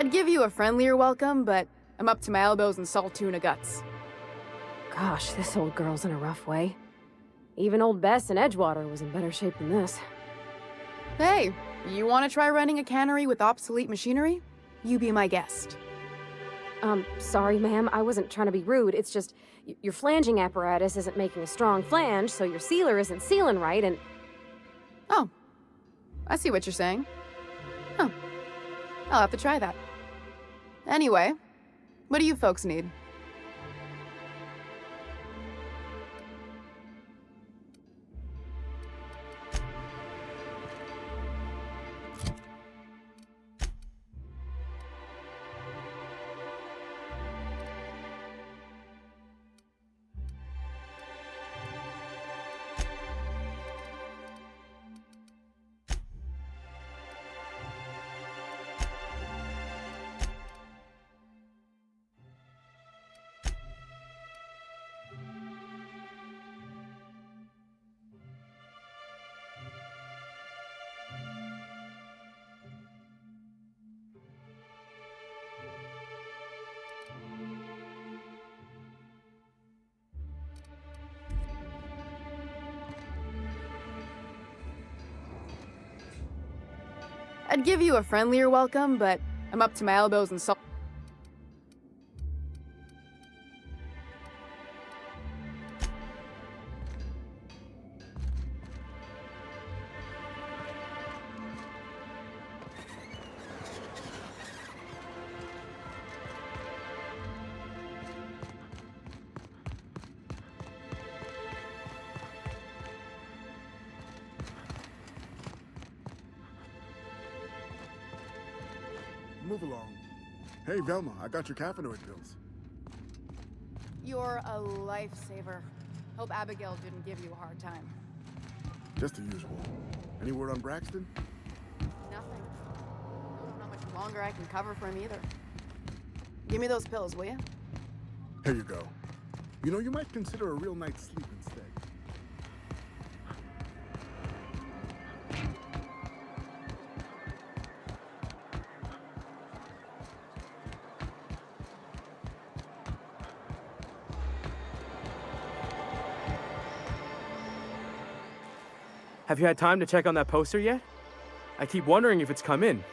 I'd give you a friendlier welcome, but I'm up to my elbows in salt tuna guts. Gosh, this old girl's in a rough way. Even old Bess in Edgewater was in better shape than this. Hey, you want to try running a cannery with obsolete machinery? You be my guest. Sorry, ma'am, I wasn't trying to be rude. It's just, your flanging apparatus isn't making a strong flange, so your sealer isn't sealing right, and... Oh, I see what you're saying. Huh. I'll have to try that. Anyway, what do you folks need? I'd give you a friendlier welcome, but I'm up to my elbows in salt. Move along. Hey, Velma, I got your caffeinoid pills. You're a lifesaver. Hope Abigail didn't give you a hard time. Just the usual. Any word on Braxton? Nothing. Don't know how much longer I can cover for him either. Give me those pills, will you? Here you go. You know, you might consider a real night's sleep instead. Have you had time to check on that poster yet? I keep wondering if it's come in.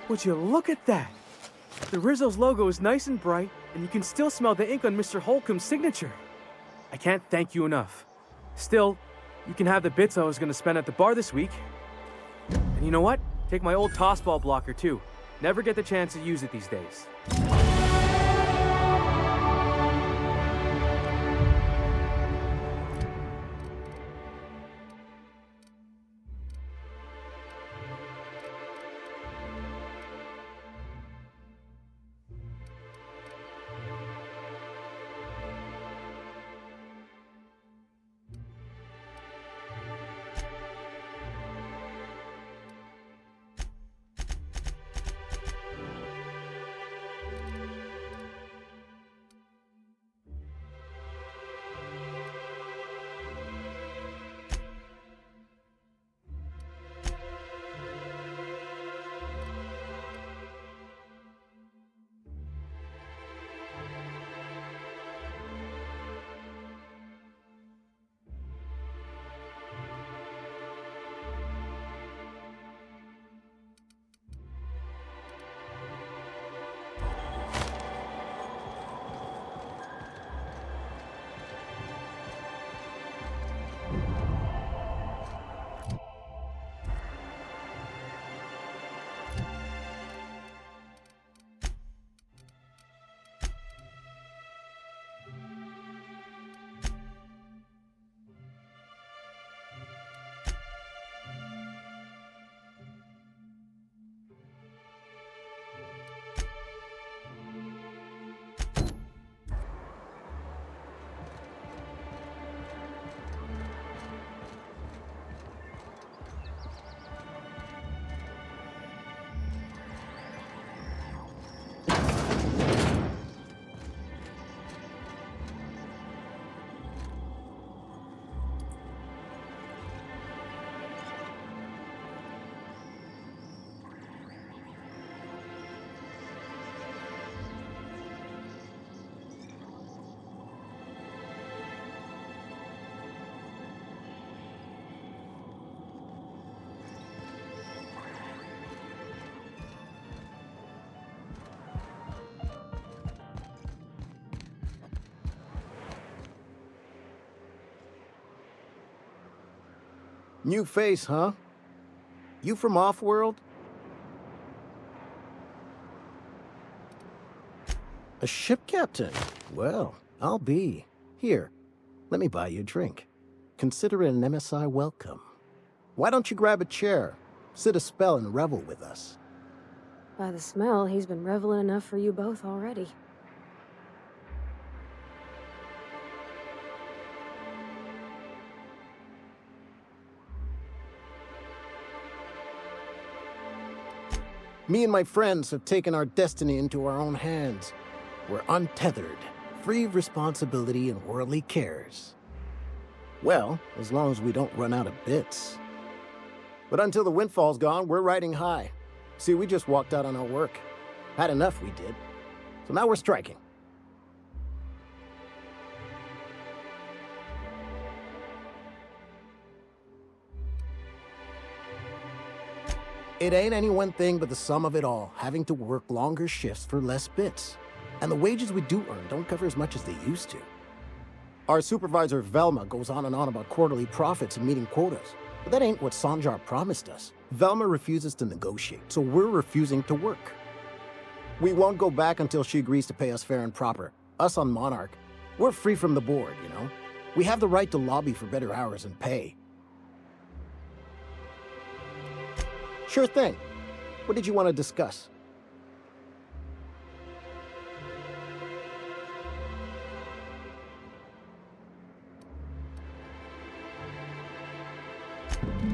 Would you look at that? The Rizzo's logo is nice and bright, and you can still smell the ink on Mr. Holcomb's signature. I can't thank you enough. Still, you can have the bits I was going to spend at the bar this week. And you know what? Take my old tossball blocker too. Never get the chance to use it these days. New face, huh? You from off-world? A ship captain? Well, I'll be. Here, let me buy you a drink. Consider it an MSI welcome. Why don't you grab a chair, sit a spell and revel with us? By the smell, he's been reveling enough for you both already. Me and my friends have taken our destiny into our own hands. We're untethered, free of responsibility and worldly cares. Well, as long as we don't run out of bits. But until the windfall's gone, we're riding high. See, we just walked out on our work. Had enough, we did. So now we're striking. It ain't any one thing but the sum of it all, having to work longer shifts for less bits. And the wages we do earn don't cover as much as they used to. Our supervisor, Velma, goes on and on about quarterly profits and meeting quotas. But that ain't what Sanjar promised us. Velma refuses to negotiate, so we're refusing to work. We won't go back until she agrees to pay us fair and proper. Us on Monarch, we're free from the board, you know? We have the right to lobby for better hours and pay. Sure thing. What did you want to discuss?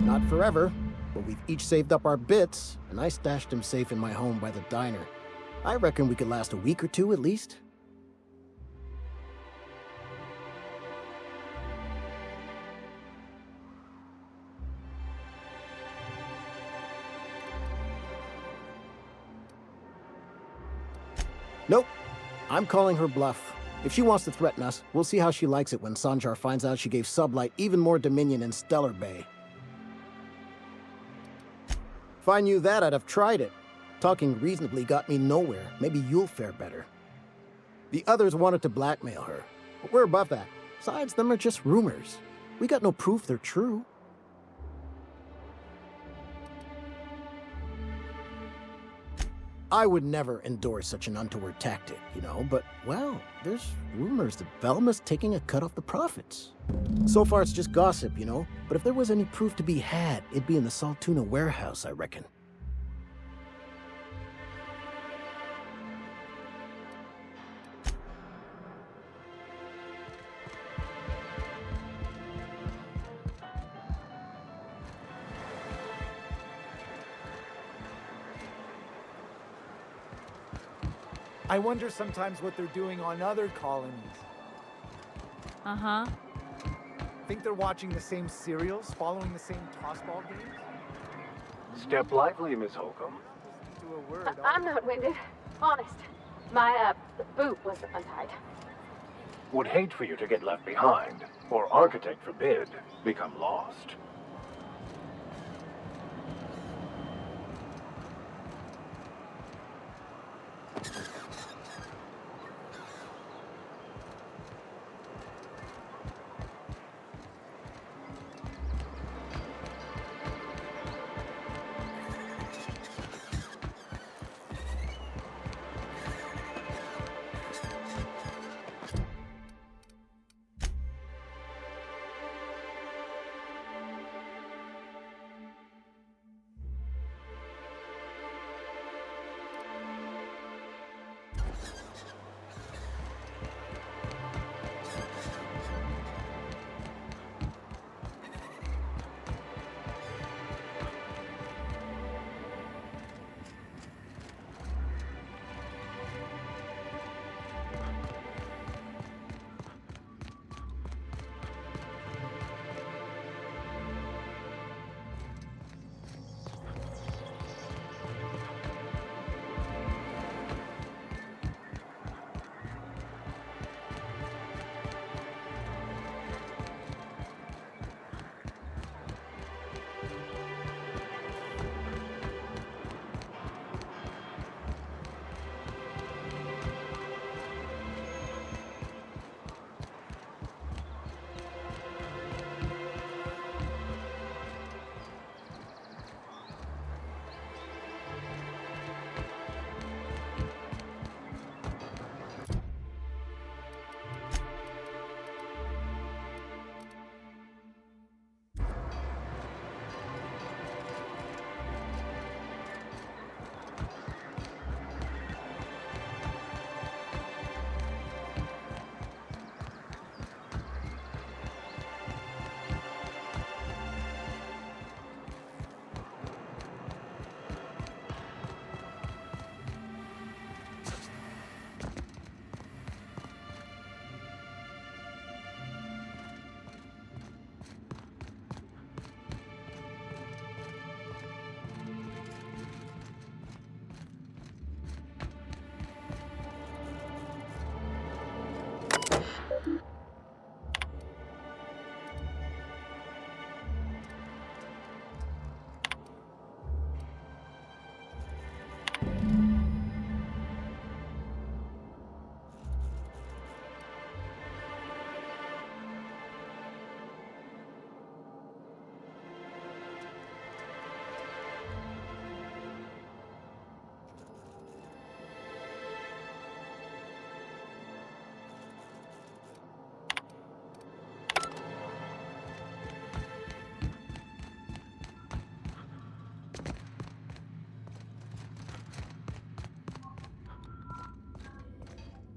Not forever, but we've each saved up our bits, and I stashed them safe in my home by the diner. I reckon we could last a week or two at least. Nope. I'm calling her bluff. If she wants to threaten us, we'll see how she likes it when Sanjar finds out she gave Sublight even more dominion in Stellar Bay. If I knew that, I'd have tried it. Talking reasonably got me nowhere. Maybe you'll fare better. The others wanted to blackmail her, but we're above that. Besides, them are just rumors. We got no proof they're true. I would never endorse such an untoward tactic, you know, but, well, there's rumors that Velma's taking a cut off the profits. So far, it's just gossip, you know, but if there was any proof to be had, it'd be in the Saltuna warehouse, I reckon. I wonder sometimes what they're doing on other colonies. Uh-huh. Think they're watching the same serials, following the same tossball games? Step lively, Miss Holcomb. Listen to a word. I'm not winded. Honest. My, boot was untied. Would hate for you to get left behind, or architect forbid, become lost.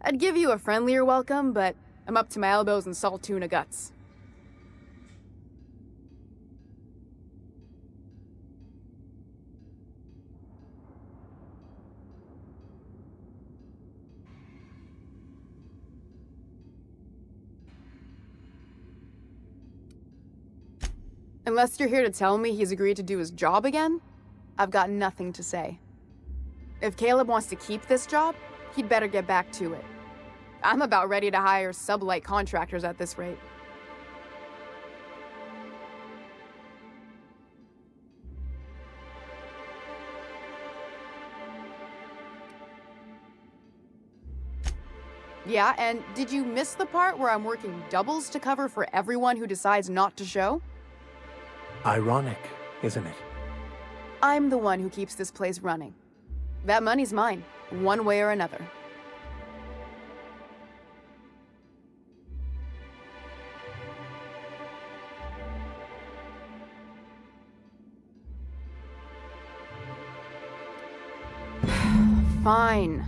I'd give you a friendlier welcome, but I'm up to my elbows in salt tuna guts. Unless you're here to tell me he's agreed to do his job again, I've got nothing to say. If Caleb wants to keep this job, he'd better get back to it. I'm about ready to hire sublight contractors at this rate. Yeah, and did you miss the part where I'm working doubles to cover for everyone who decides not to show? Ironic, isn't it? I'm the one who keeps this place running. That money's mine, one way or another. Fine.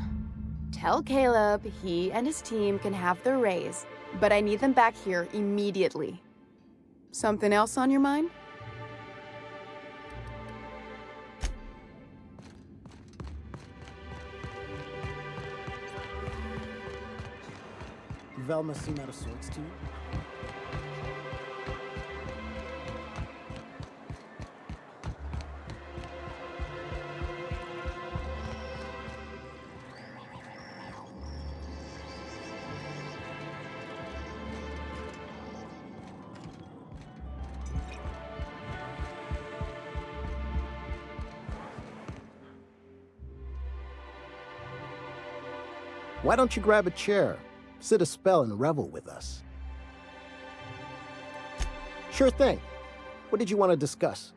Tell Caleb he and his team can have their raise, but I need them back here immediately. Something else on your mind? Velma seem out of sorts to you? Why don't you grab a chair, sit a spell, and revel with us? Sure thing. What did you want to discuss?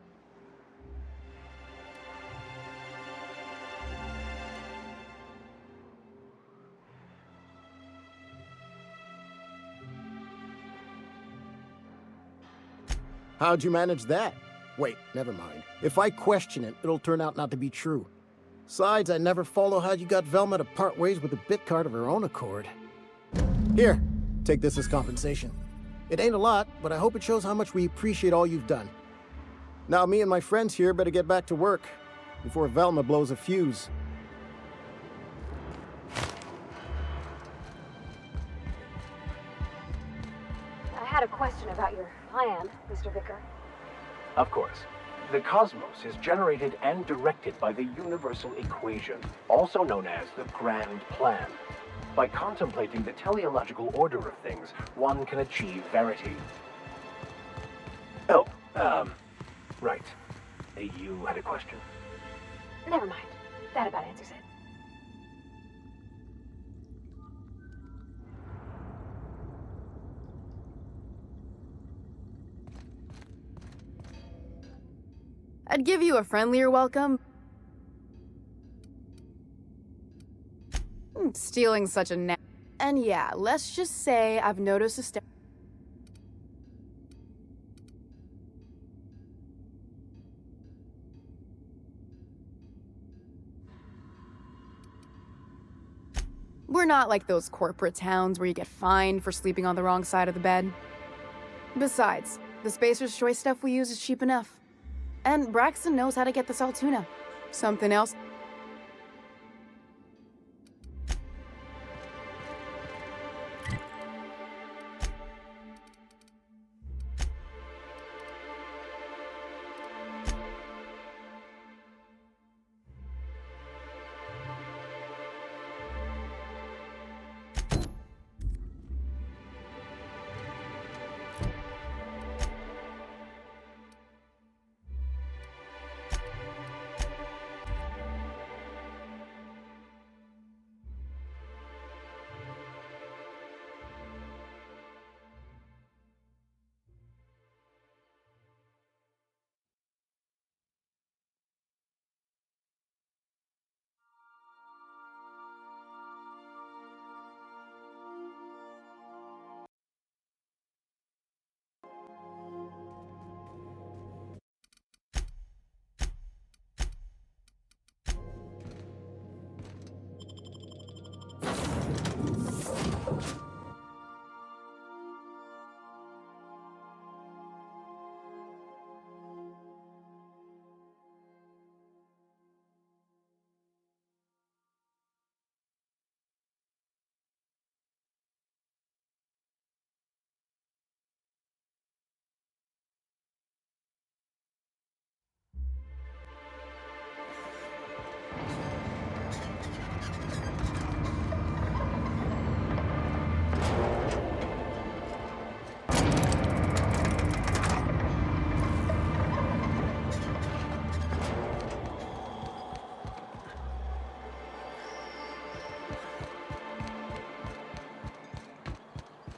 How'd you manage that? Wait, never mind. If I question it, it'll turn out not to be true. Besides, I never follow how you got Velma to part ways with a bit card of her own accord. Here, take this as compensation. It ain't a lot, but I hope it shows how much we appreciate all you've done. Now me and my friends here better get back to work before Velma blows a fuse. I had a question about your plan, Mr. Vicar. Of course. The cosmos is generated and directed by the universal equation, also known as the Grand Plan. By contemplating the teleological order of things, one can achieve verity. Oh, right. You had a question. Never mind. That about answers it. I'd give you a friendlier welcome. Stealing such a And yeah, let's just say I've noticed a step. We're not like those corporate towns where you get fined for sleeping on the wrong side of the bed. Besides, the Spacer's Choice stuff we use is cheap enough. And Braxton knows how to get the salt tuna. Something else?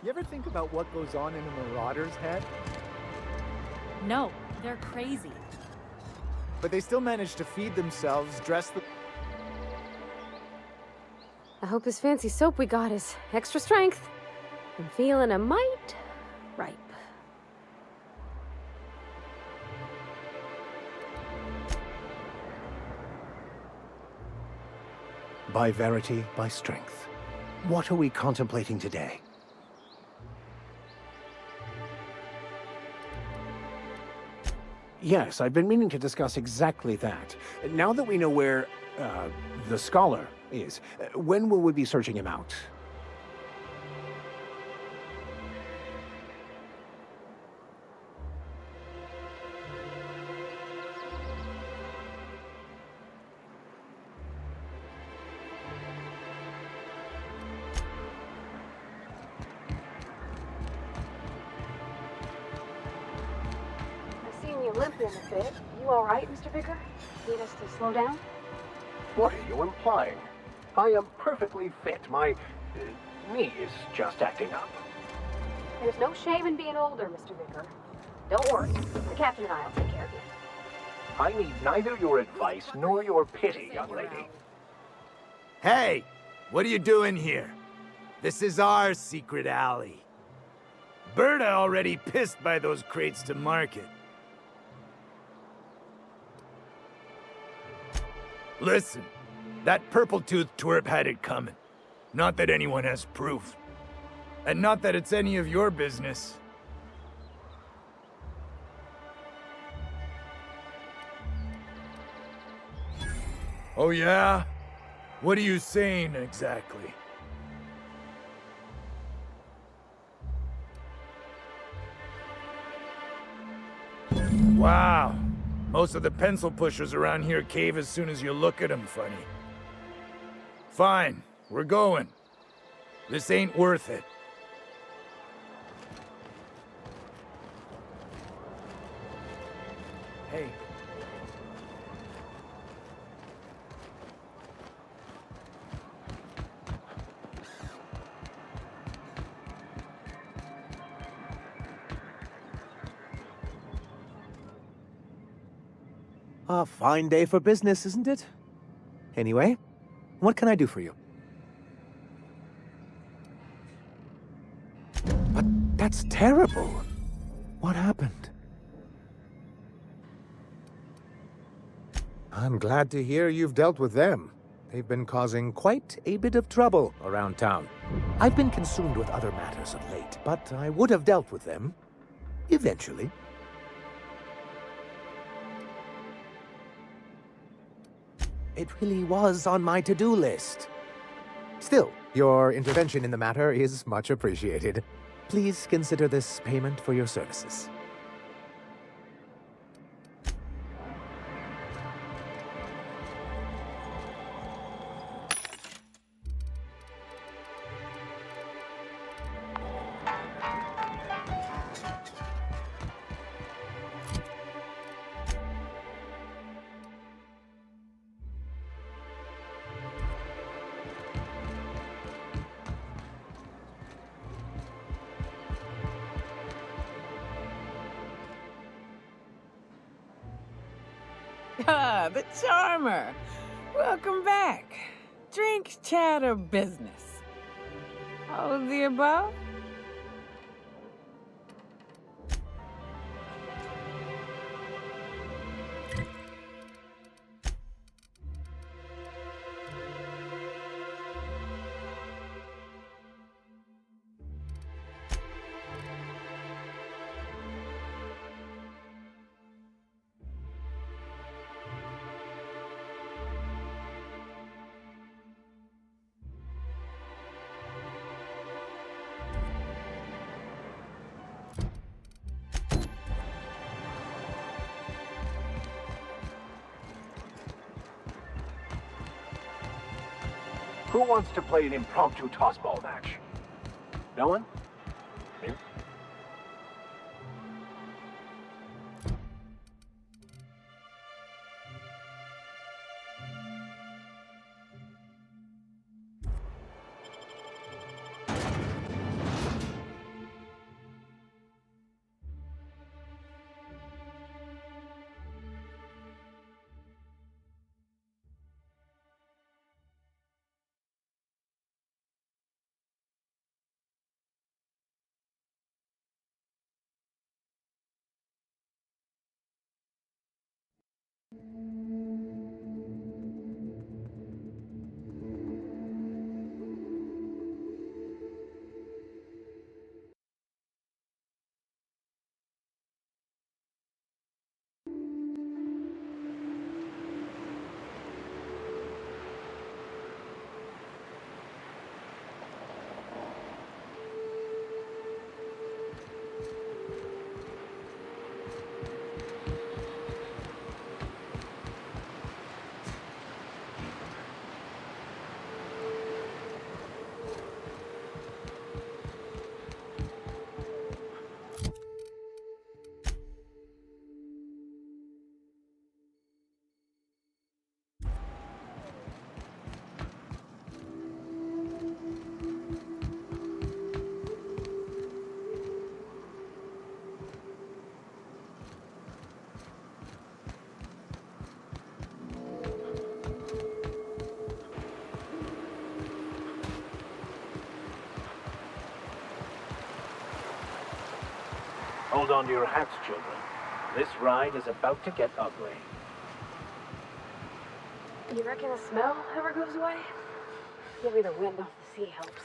You ever think about what goes on in a marauder's head? No, they're crazy. But they still manage to feed themselves, dress the... I hope this fancy soap we got is extra strength. I'm feeling a mite ripe. By verity, by strength. What are we contemplating today? Yes, I've been meaning to discuss exactly that. Now that we know where, the scholar is, when will we be searching him out? I've seen you limping a bit. You all right, Mr. Vicar? Need us to slow down? What are you implying? I am perfectly fit. My knee is just acting up. There's no shame in being older, Mr. Vicar. Don't worry. The captain and I will take care of you. I need neither your advice nor your pity, young lady. Hey, what are you doing here? This is our secret alley. Berta already pissed by those crates to market. Listen, that purple-toothed twerp had it coming. Not that anyone has proof. And not that it's any of your business. Oh yeah? What are you saying exactly? Wow. Most of the pencil pushers around here cave as soon as you look at them funny. Fine, we're going. This ain't worth it. Hey. A fine day for business, isn't it? Anyway, what can I do for you? But that's terrible. What happened? I'm glad to hear you've dealt with them. They've been causing quite a bit of trouble around town. I've been consumed with other matters of late, but I would have dealt with them. Eventually. It really was on my to-do list. Still, your intervention in the matter is much appreciated. Please consider this payment for your services. Ah, the charmer. Welcome back. Drink, chat, or business? All of the above? Who wants to play an impromptu tossball match? No one? Me? Hold on to your hats, children. This ride is about to get ugly. You reckon the smell ever goes away? Maybe the wind off the sea helps.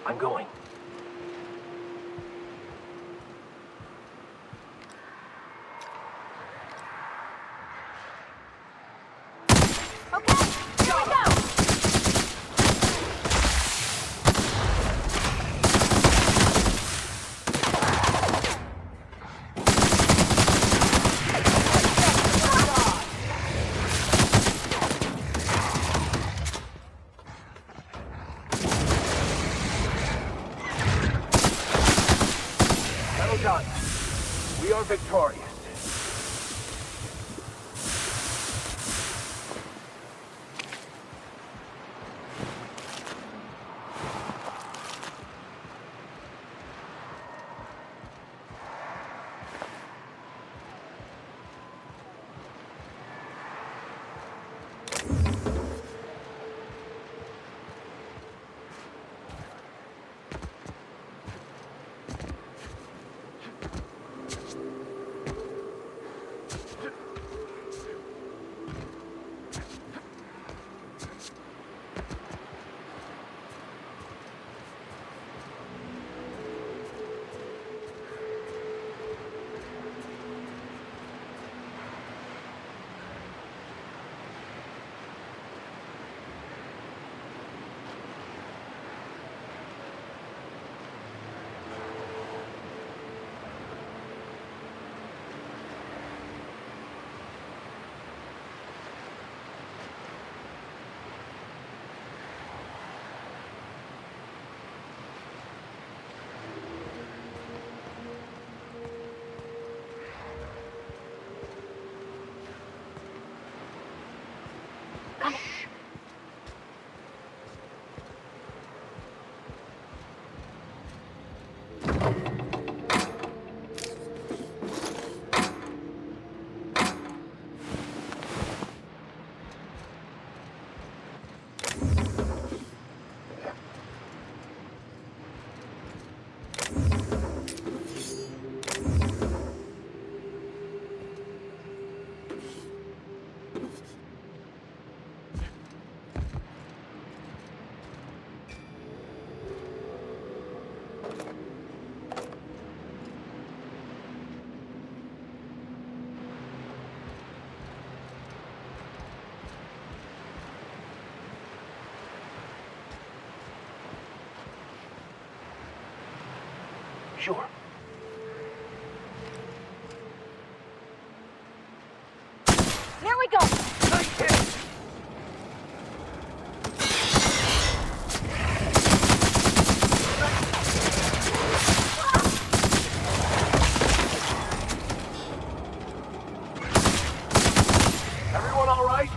I'm going. Okay, here we go! Well done. We are victorious. Sure. Here we go! Nice hit! Everyone all right?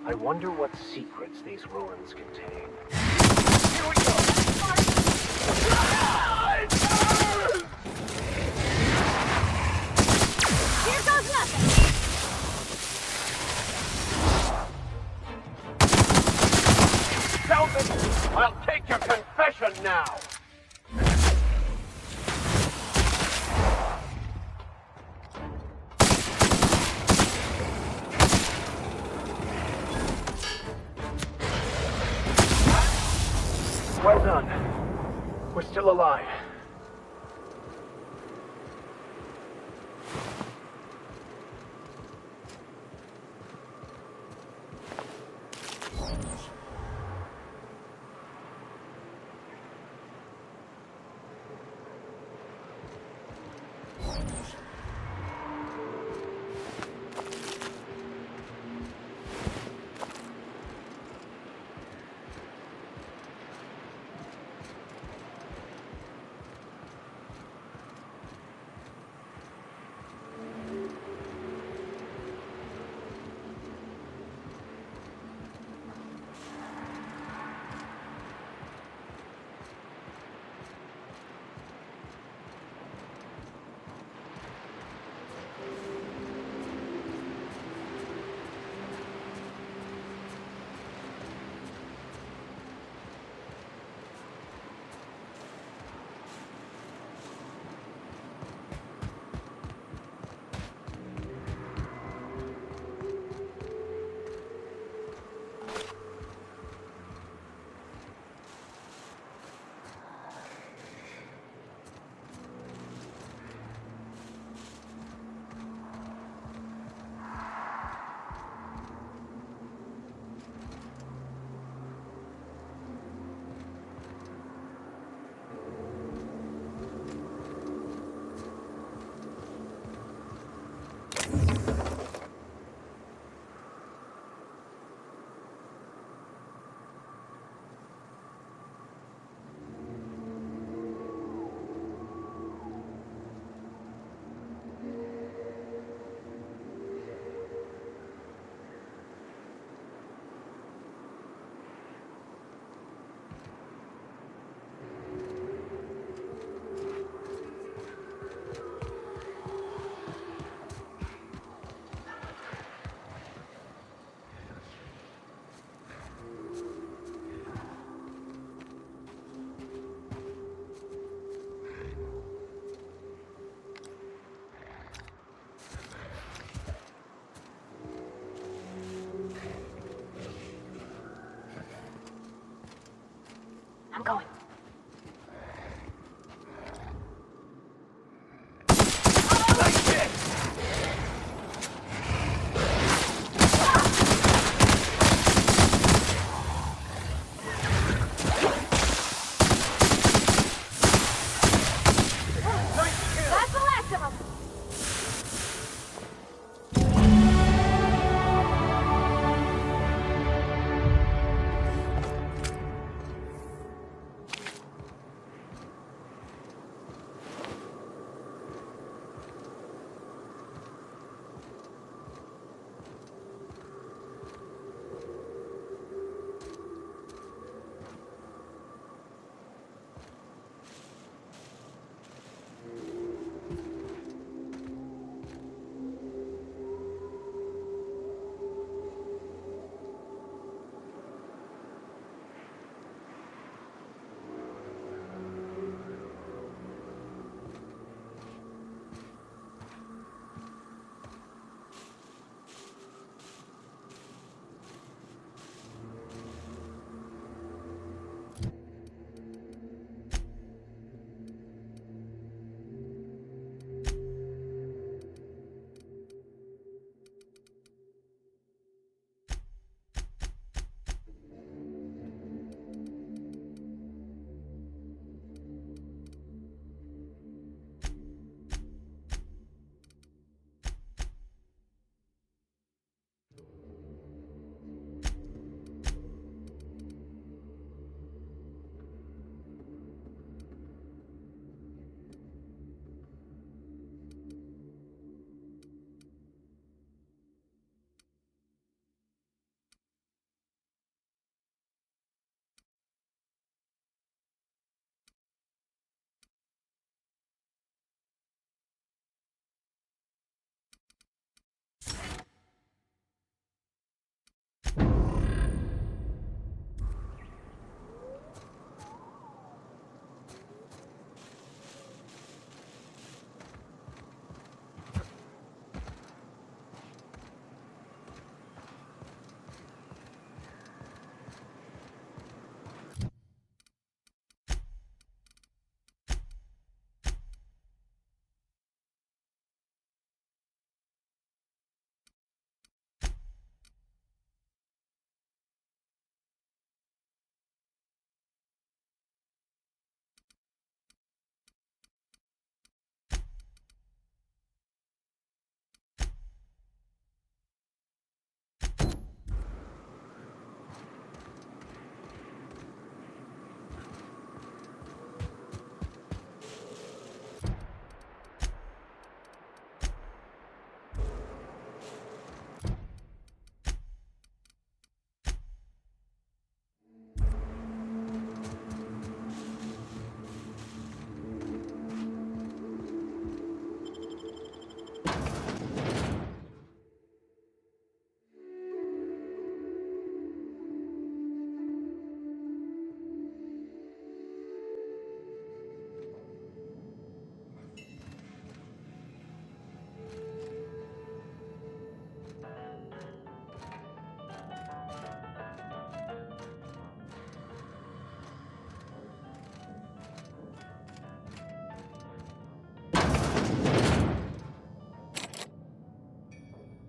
I wonder what secrets these ruins contain. Here goes nothing! Salvin, I'll take your confession now! Well done. We're still alive.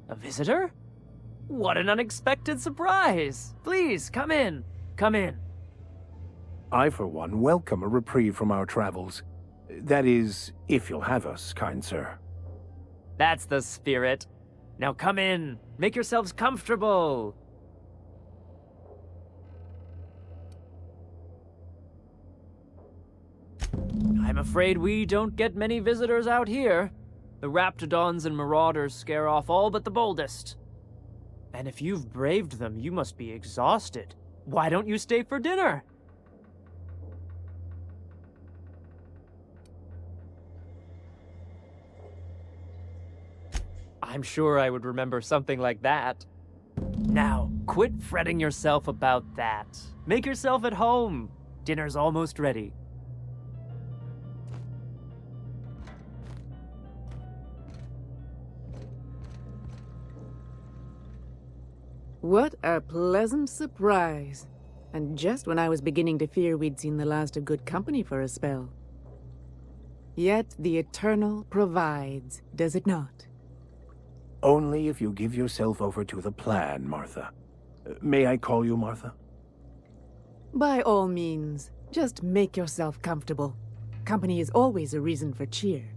A visitor? What an unexpected surprise! Please, come in. Come in. I, for one, welcome a reprieve from our travels. That is, if you'll have us, kind sir. That's the spirit. Now come in. Make yourselves comfortable. I'm afraid we don't get many visitors out here. The Raptidons and Marauders scare off all but the boldest. And if you've braved them, you must be exhausted. Why don't you stay for dinner? I'm sure I would remember something like that. Now, quit fretting yourself about that. Make yourself at home. Dinner's almost ready. What a pleasant surprise. And just when I was beginning to fear we'd seen the last of good company for a spell. Yet the Eternal provides, does it not? Only if you give yourself over to the plan, Martha. May I call you Martha? By all means, just make yourself comfortable. Company is always a reason for cheer.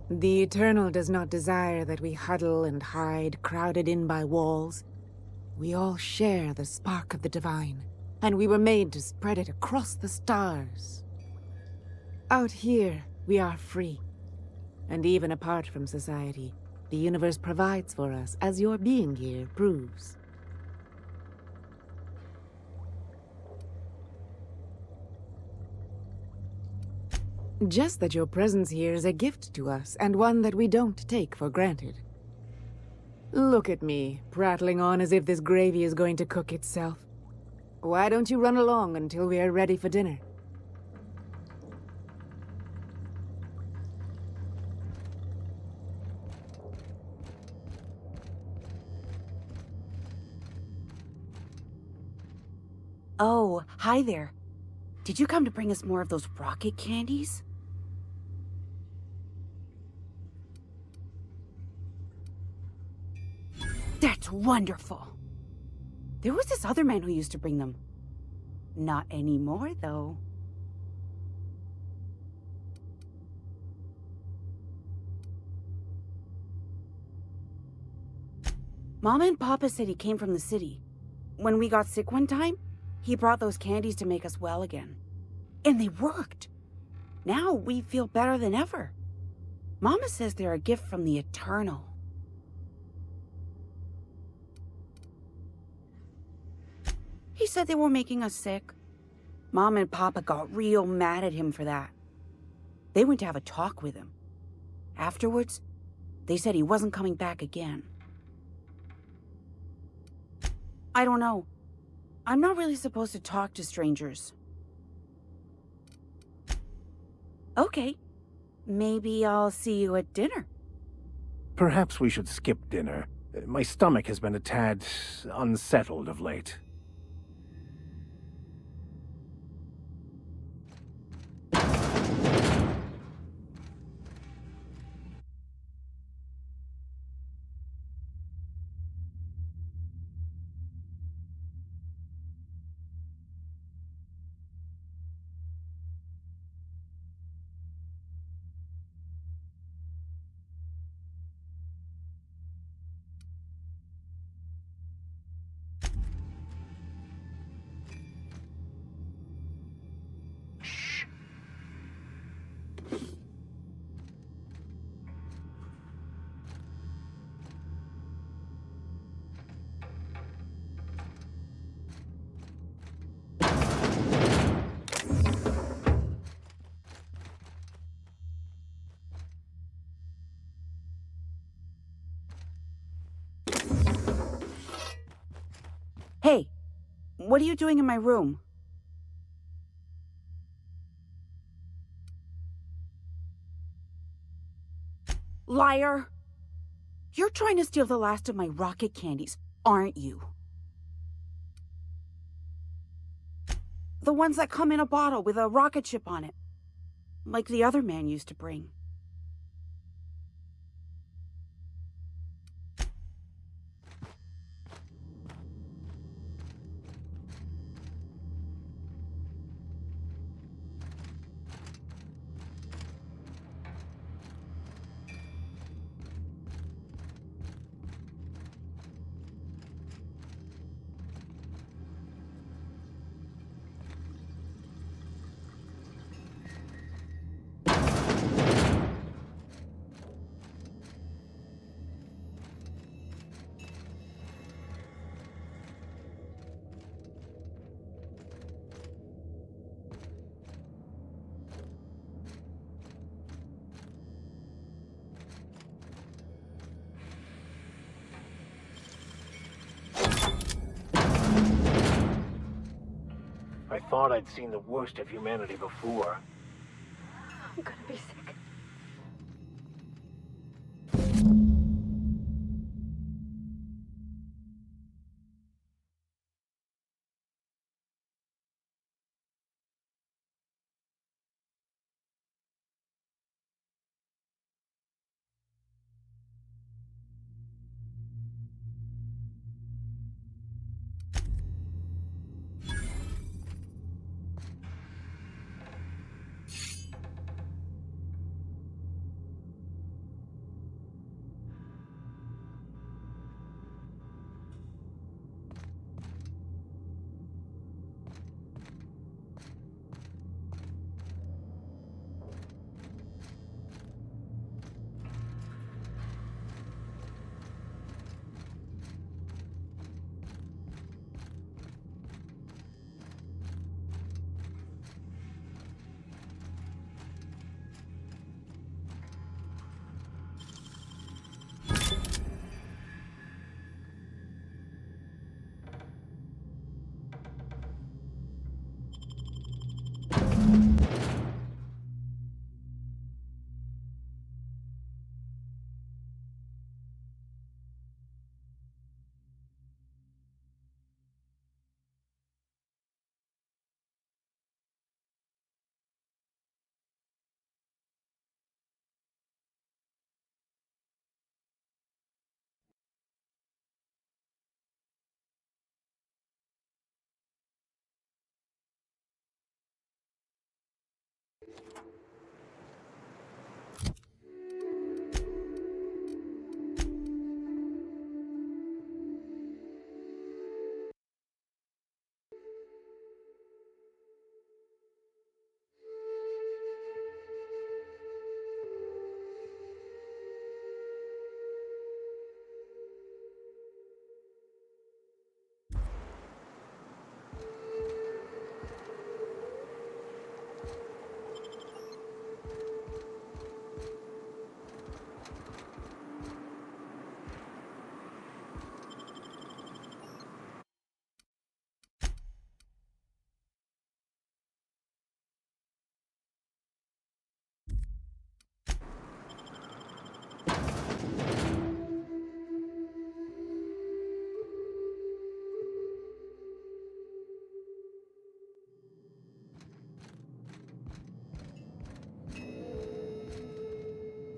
The Eternal does not desire that we huddle and hide, crowded in by walls. We all share the spark of the divine, and we were made to spread it across the stars. Out here, we are free. And even apart from society, the universe provides for us, as your being here proves. Just that your presence here is a gift to us, and one that we don't take for granted. Look at me, prattling on as if this gravy is going to cook itself. Why don't you run along until we are ready for dinner? Oh, hi there. Did you come to bring us more of those rocket candies? That's wonderful. There was this other man who used to bring them. Not anymore, though. Mama and Papa said he came from the city. When we got sick one time, he brought those candies to make us well again. And they worked. Now we feel better than ever. Mama says they're a gift from the Eternal. He said they were making us sick. Mom and Papa got real mad at him for that. They went to have a talk with him. Afterwards, they said he wasn't coming back again. I don't know. I'm not really supposed to talk to strangers. Okay. Maybe I'll see you at dinner. Perhaps we should skip dinner. My stomach has been a tad unsettled of late. Hey, what are you doing in my room? Liar! You're trying to steal the last of my rocket candies, aren't you? The ones that come in a bottle with a rocket ship on it. Like the other man used to bring. I thought I'd seen the worst of humanity before. I'm gonna be sick.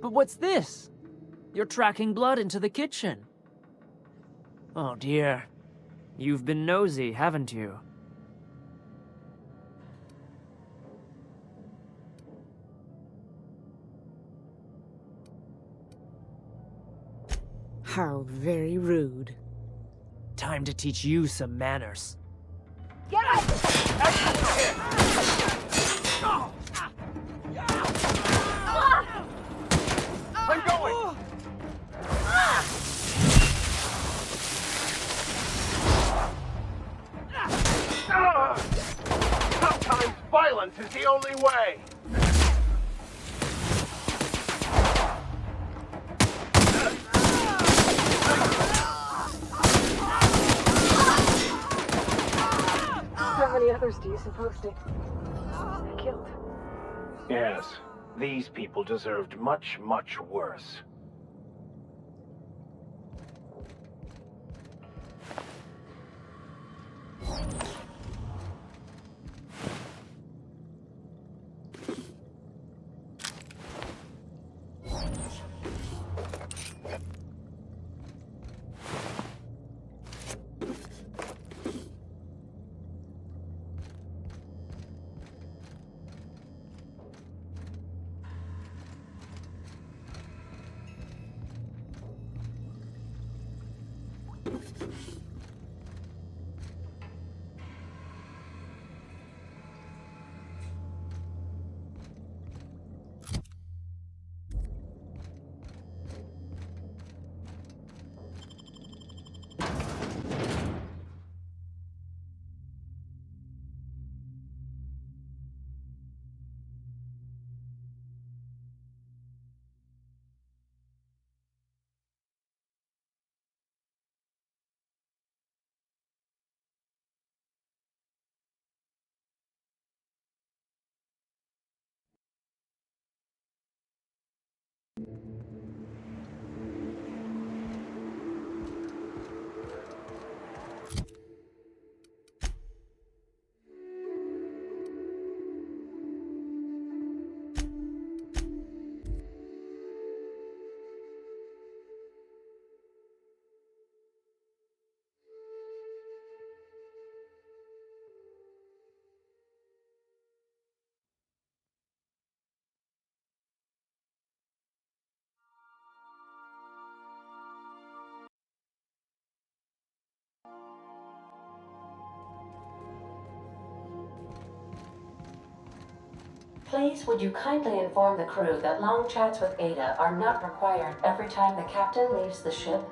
But what's this? You're tracking blood into the kitchen. Oh dear. You've been nosy, haven't you? How very rude. Time to teach you some manners. Get up! I'm going! Sometimes violence is the only way! How many others do you suppose they killed? Yes, these people deserved much, much worse. Please, would you kindly inform the crew that long chats with Ada are not required every time the captain leaves the ship?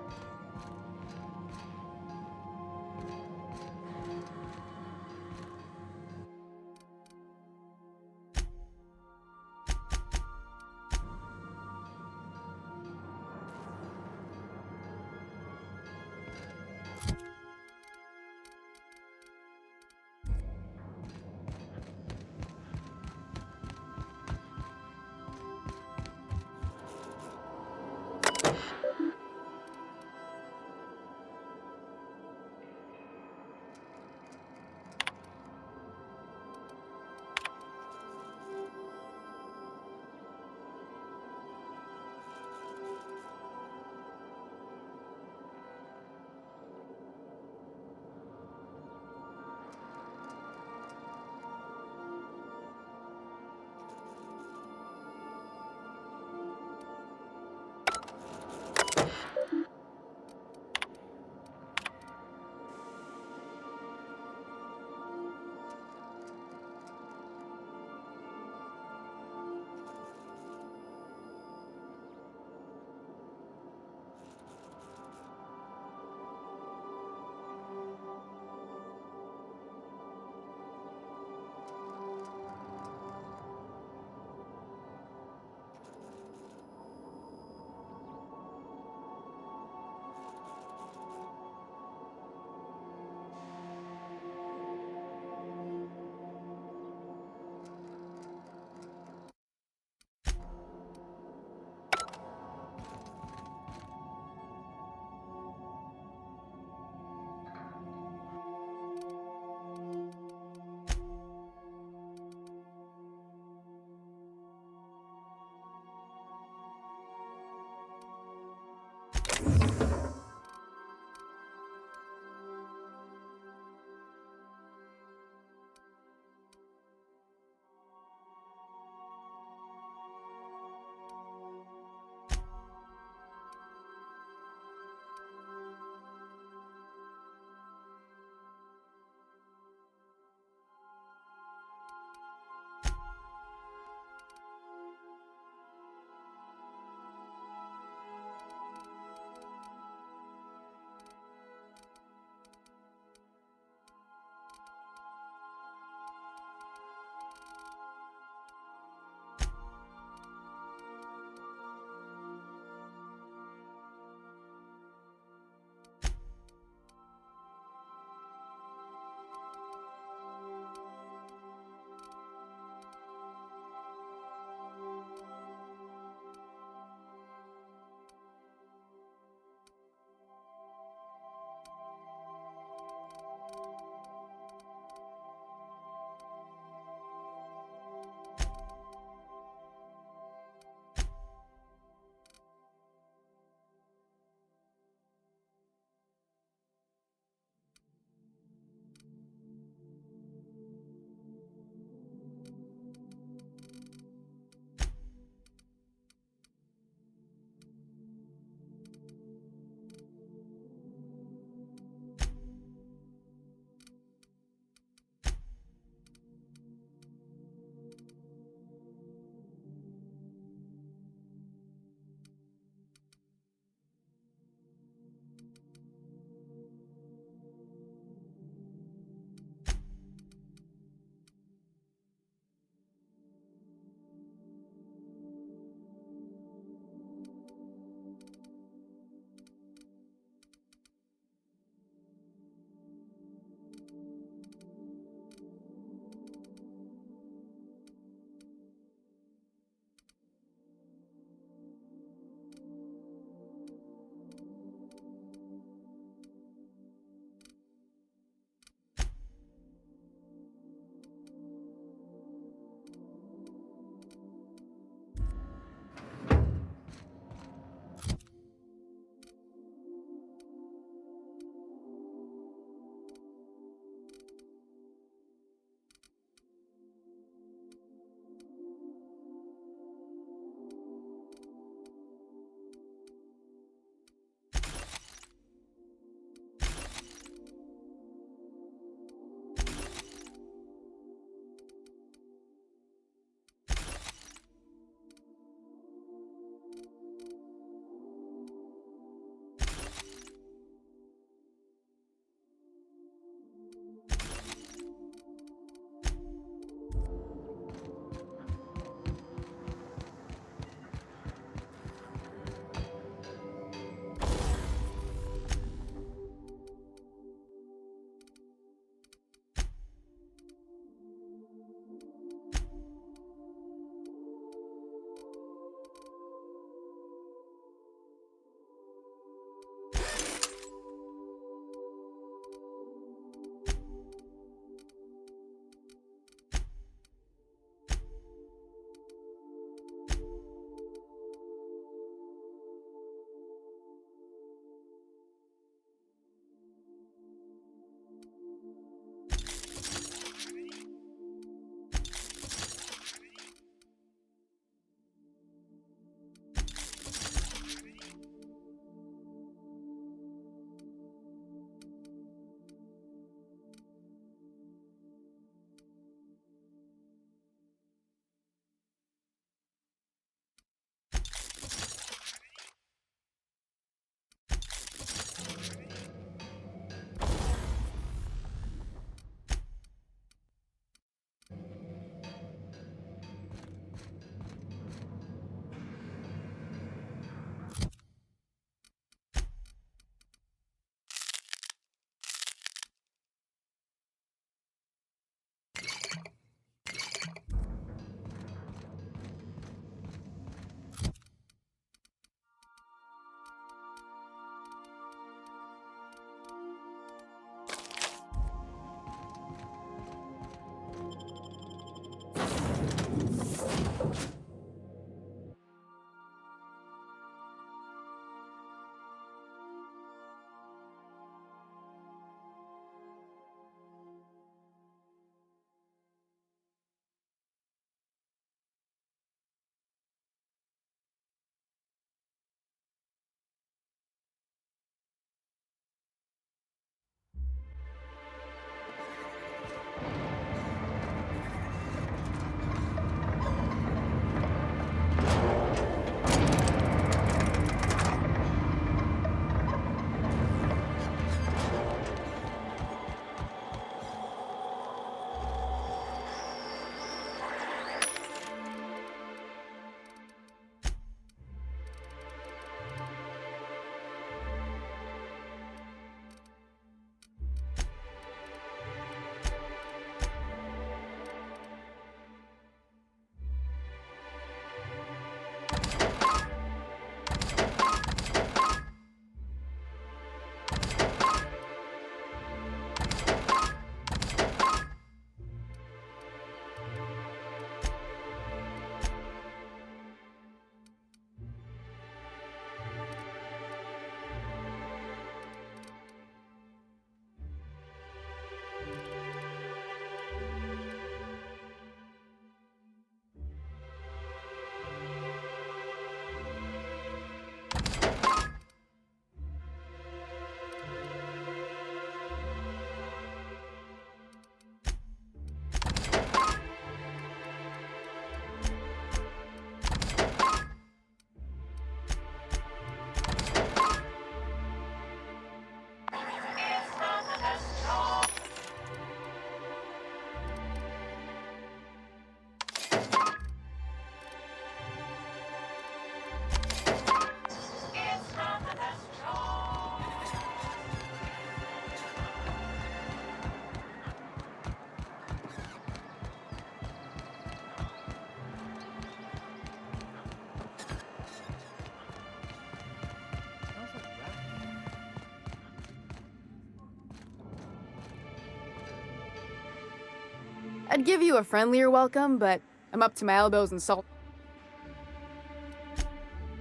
I'd give you a friendlier welcome, but I'm up to my elbows in salt.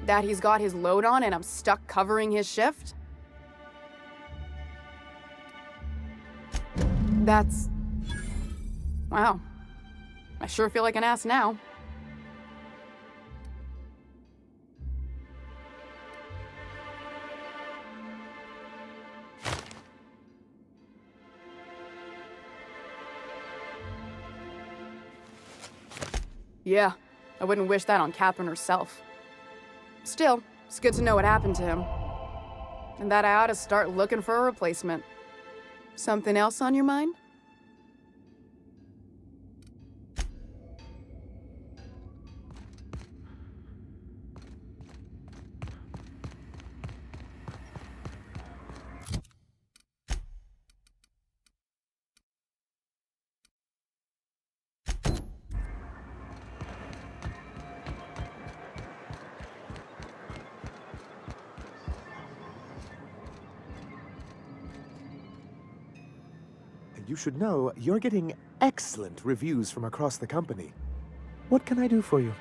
That he's got his load on and I'm stuck covering his shift? That's... Wow. I sure feel like an ass now. Yeah, I wouldn't wish that on Catherine herself. Still, it's good to know what happened to him. And that I ought to start looking for a replacement. Something else on your mind? You should know you're getting excellent reviews from across the company. What can I do for you?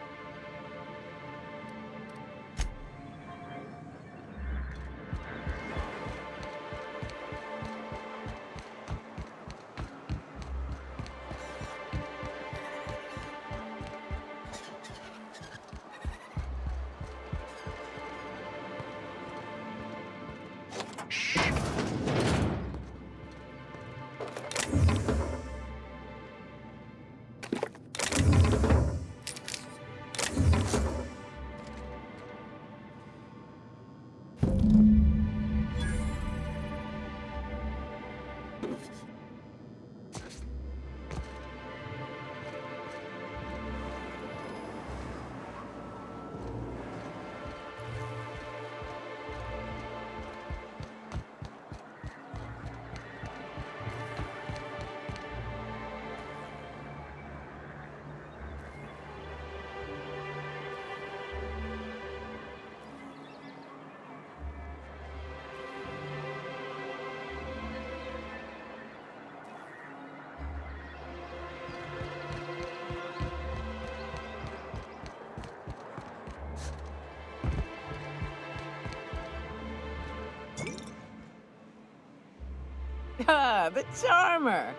Ah, the Charmer!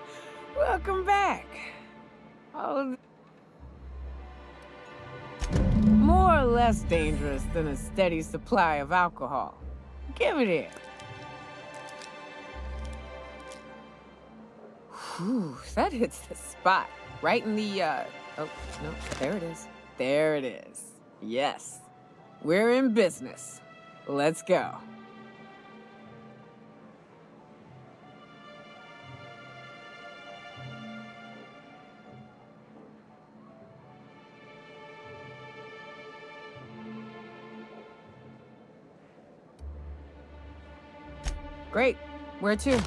Welcome back. Oh, more or less dangerous than a steady supply of alcohol. Give it here. Whew, that hits the spot. Right in the, oh, no, there it is. There it is. Yes. We're in business. Let's go. Great. Where to?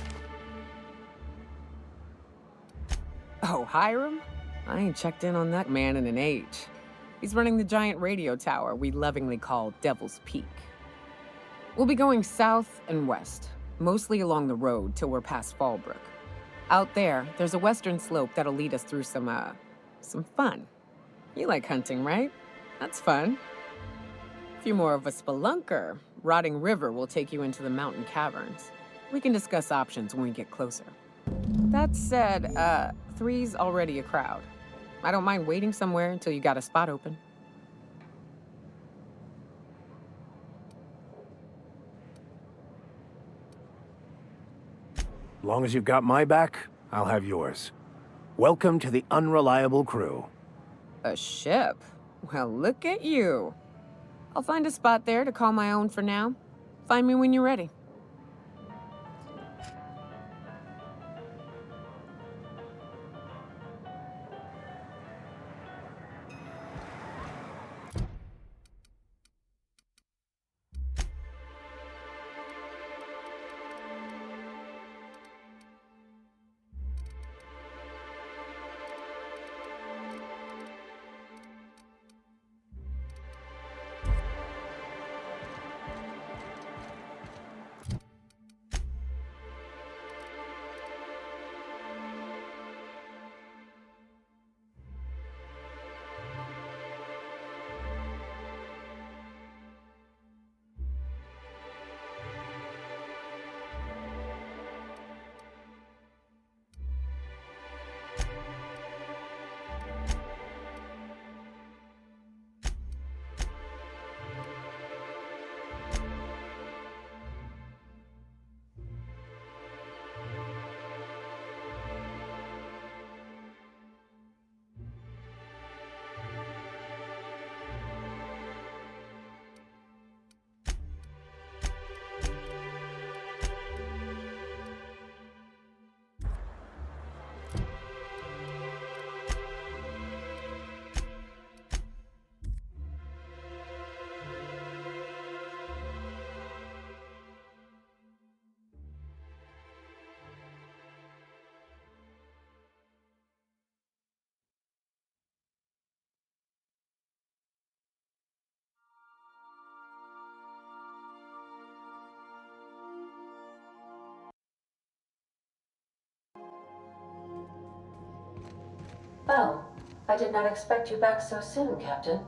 Oh, Hiram? I ain't checked in on that man in an age. He's running the giant radio tower we lovingly call Devil's Peak. We'll be going south and west, mostly along the road till we're past Fallbrook. Out there, there's a western slope that'll lead us through some fun. You like hunting, right? That's fun. If you're more of a spelunker, Rotting River will take you into the mountain caverns. We can discuss options when we get closer. That said, 3's already a crowd. I don't mind waiting somewhere until you got a spot open. Long as you've got my back, I'll have yours. Welcome to the Unreliable Crew. A ship? Well, look at you. I'll find a spot there to call my own for now. Find me when you're ready. Oh, I did not expect you back so soon, Captain.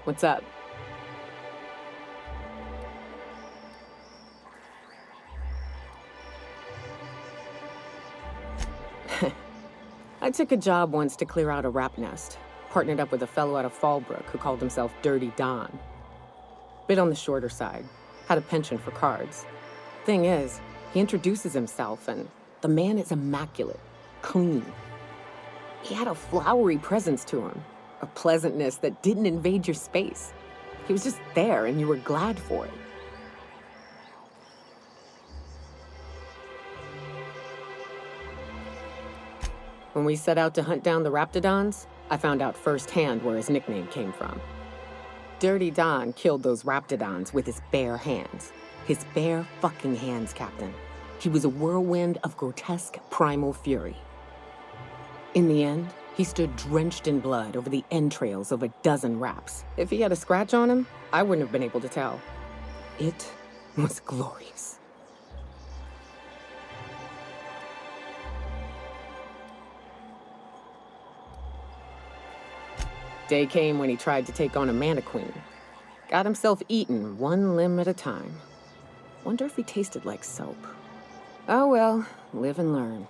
What's up? I took a job once to clear out a rap nest. Partnered up with a fellow out of Fallbrook who called himself Dirty Don. Bit on the shorter side. Had a penchant for cards. Thing is, he introduces himself and the man is immaculate. Clean. He had a flowery presence to him. A pleasantness that didn't invade your space. He was just there and you were glad for it. When we set out to hunt down the Raptidons, I found out firsthand where his nickname came from. Dirty Don killed those Raptidons with his bare hands. His bare fucking hands, Captain. He was a whirlwind of grotesque primal fury. In the end, he stood drenched in blood over the entrails of a dozen raps. If he had a scratch on him, I wouldn't have been able to tell. It was glorious. Day came when he tried to take on a Mantiqueen. Got himself eaten one limb at a time. Wonder if he tasted like soap. Oh well, live and learn.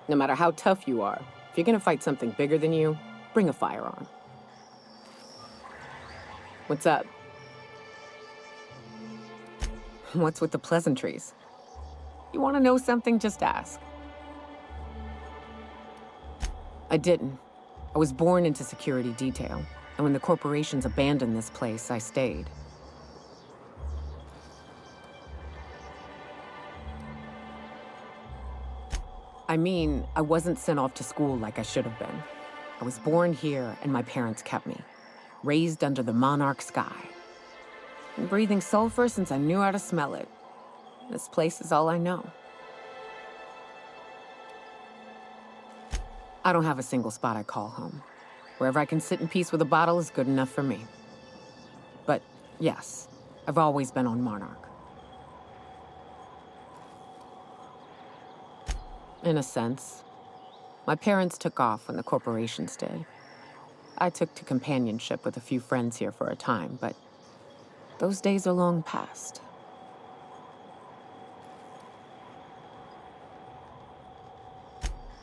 No matter how tough you are, if you're gonna fight something bigger than you, bring a firearm. What's up? What's with the pleasantries? You wanna know something, just ask. I didn't. I was born into security detail, and when the corporations abandoned this place, I stayed. I mean, I wasn't sent off to school like I should have been. I was born here, and my parents kept me. Raised under the monarch sky. Been breathing sulfur since I knew how to smell it. This place is all I know. I don't have a single spot I call home. Wherever I can sit in peace with a bottle is good enough for me. But yes, I've always been on Monarch. In a sense. My parents took off when the corporations did. I took to companionship with a few friends here for a time, but those days are long past.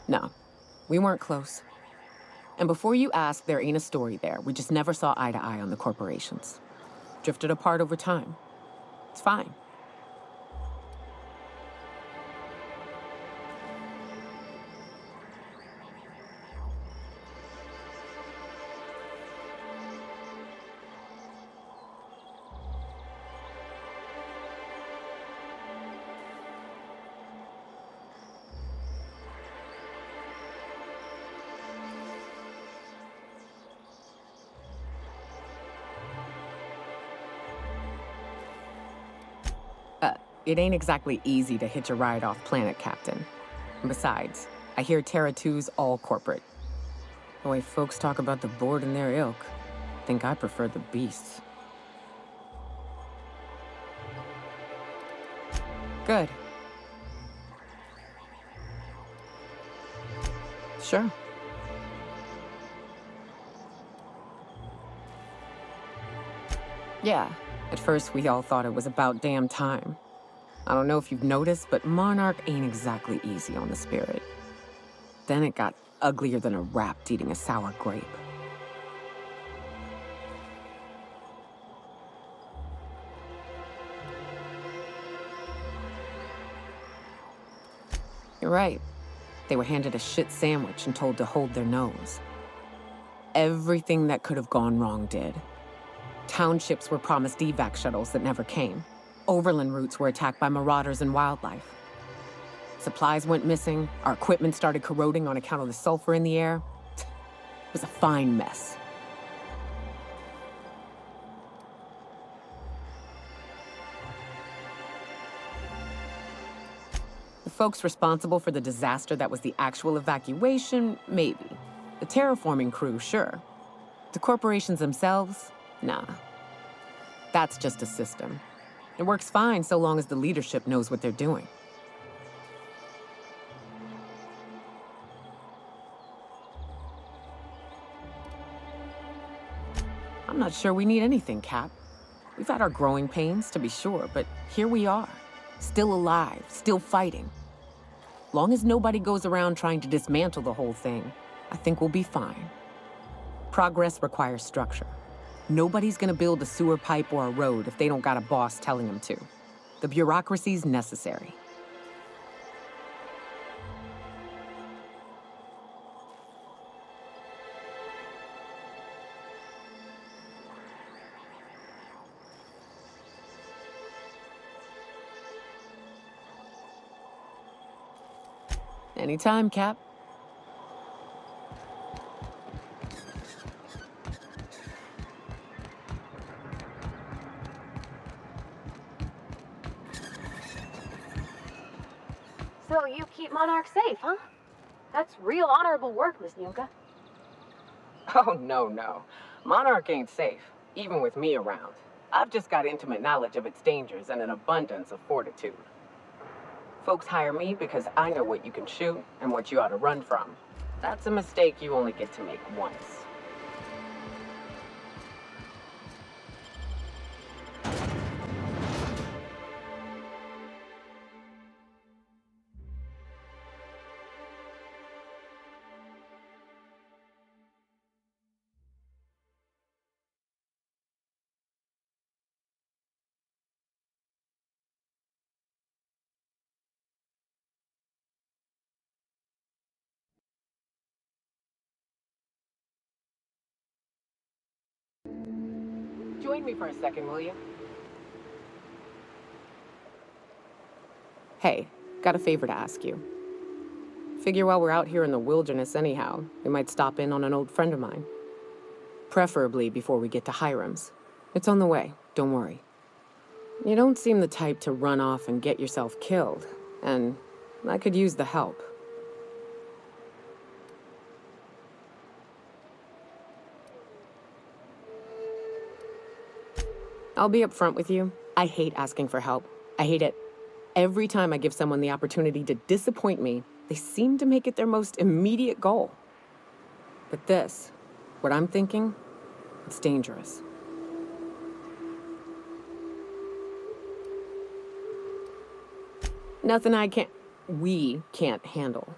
No. We weren't close. And before you ask, there ain't a story there. We just never saw eye to eye on the corporations. Drifted apart over time. It's fine. It ain't exactly easy to hitch a ride off planet, Captain. And besides, I hear Terra 2's all corporate. The way folks talk about the board and their ilk, I think I prefer the beasts. Good. Sure. Yeah, at first we all thought it was about damn time. I don't know if you've noticed, but Monarch ain't exactly easy on the spirit. Then it got uglier than a rat eating a sour grape. You're right. They were handed a shit sandwich and told to hold their nose. Everything that could have gone wrong did. Townships were promised evac shuttles that never came. Overland routes were attacked by marauders and wildlife. Supplies went missing, our equipment started corroding on account of the sulfur in the air. It was a fine mess. The folks responsible for the disaster that was the actual evacuation, maybe. The terraforming crew, sure. The corporations themselves, nah. That's just a system. It works fine so long as the leadership knows what they're doing. I'm not sure we need anything, Cap. We've had our growing pains, to be sure, but here we are. Still alive, still fighting. Long as nobody goes around trying to dismantle the whole thing, I think we'll be fine. Progress requires structure. Nobody's gonna build a sewer pipe or a road if they don't got a boss telling them to. The bureaucracy's necessary. Anytime, Cap. So you keep Monarch safe, huh? That's real honorable work, Miss Yunka. Oh, no. Monarch ain't safe, even with me around. I've just got intimate knowledge of its dangers and an abundance of fortitude. Folks hire me because I know what you can shoot and what you ought to run from. That's a mistake you only get to make once. Join me for a second, will you? Hey, got a favor to ask you. Figure while we're out here in the wilderness anyhow, we might stop in on an old friend of mine. Preferably before we get to Hiram's. It's on the way, don't worry. You don't seem the type to run off and get yourself killed, and I could use the help. I'll be upfront with you. I hate asking for help. I hate it. Every time I give someone the opportunity to disappoint me, they seem to make it their most immediate goal. But this, what I'm thinking, it's dangerous. Nothing we can't handle.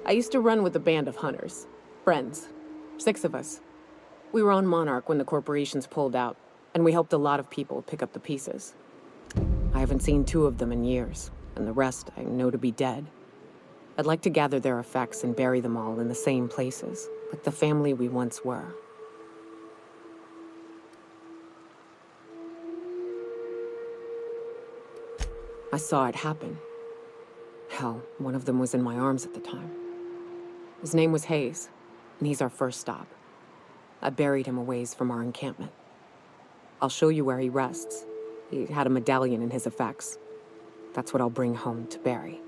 I used to run with a band of hunters. Friends. 6 of us. We were on Monarch when the corporations pulled out, and we helped a lot of people pick up the pieces. I haven't seen 2 of them in years, and the rest I know to be dead. I'd like to gather their effects and bury them all in the same places, like the family we once were. I saw it happen. Hell, one of them was in my arms at the time. His name was Hayes, and he's our first stop. I buried him a ways from our encampment. I'll show you where he rests. He had a medallion in his effects. That's what I'll bring home to Barry.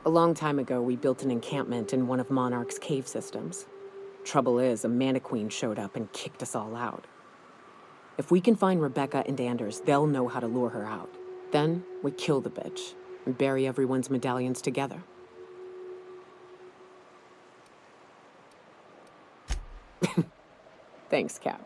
A long time ago, we built an encampment in one of Monarch's cave systems. Trouble is, a Mantiqueen showed up and kicked us all out. If we can find Rebecca and Anders, they'll know how to lure her out. Then, we kill the bitch and bury everyone's medallions together. Thanks, Cap.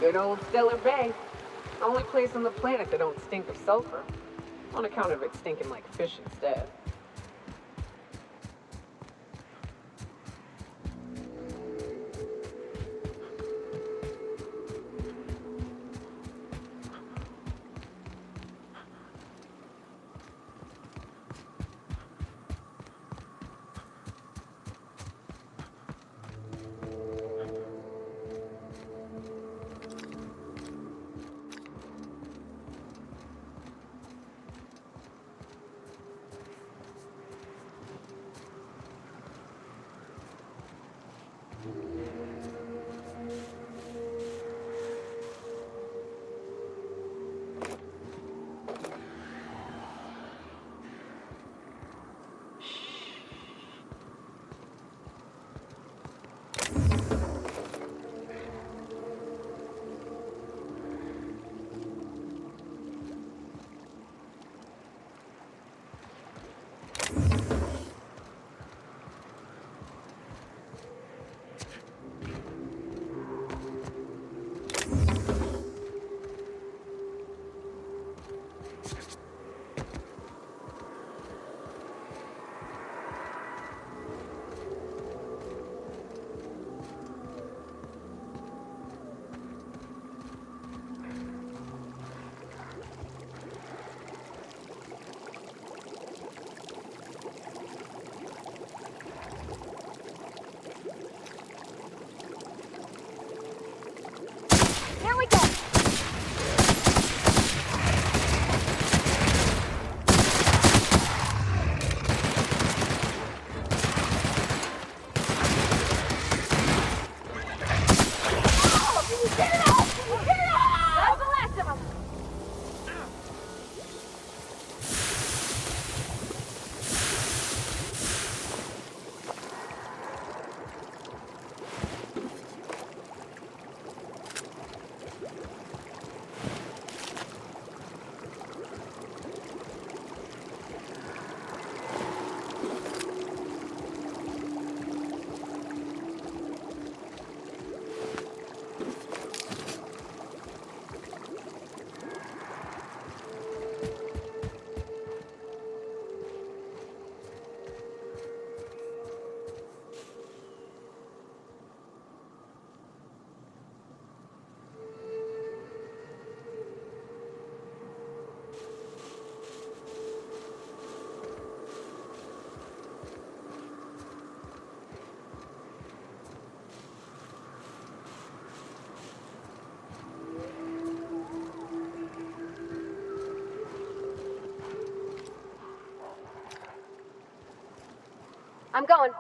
Good old Stellar Bay. Only place on the planet that don't stink of sulfur. On account of it stinking like fish instead. I'm going.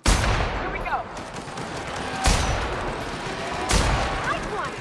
Here we go. Nice one!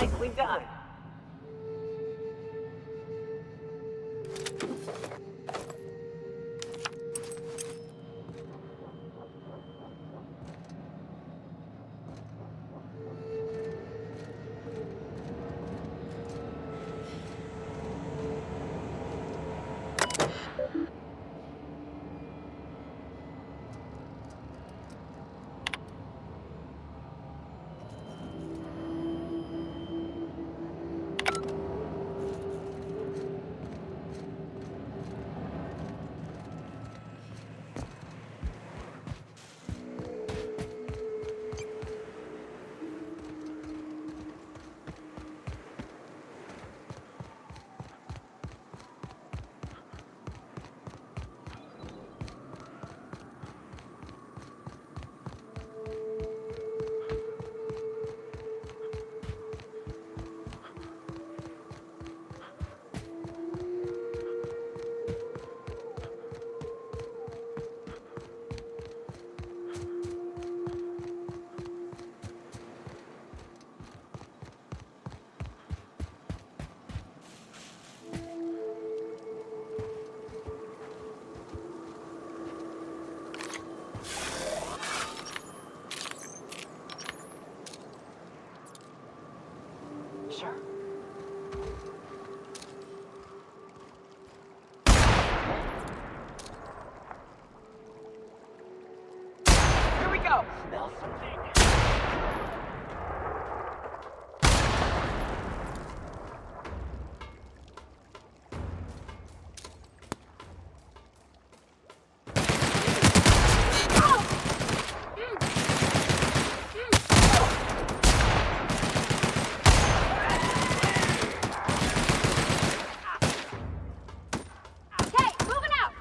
Nicely done. Sure. Here we go. Smell something. Hey, moving out!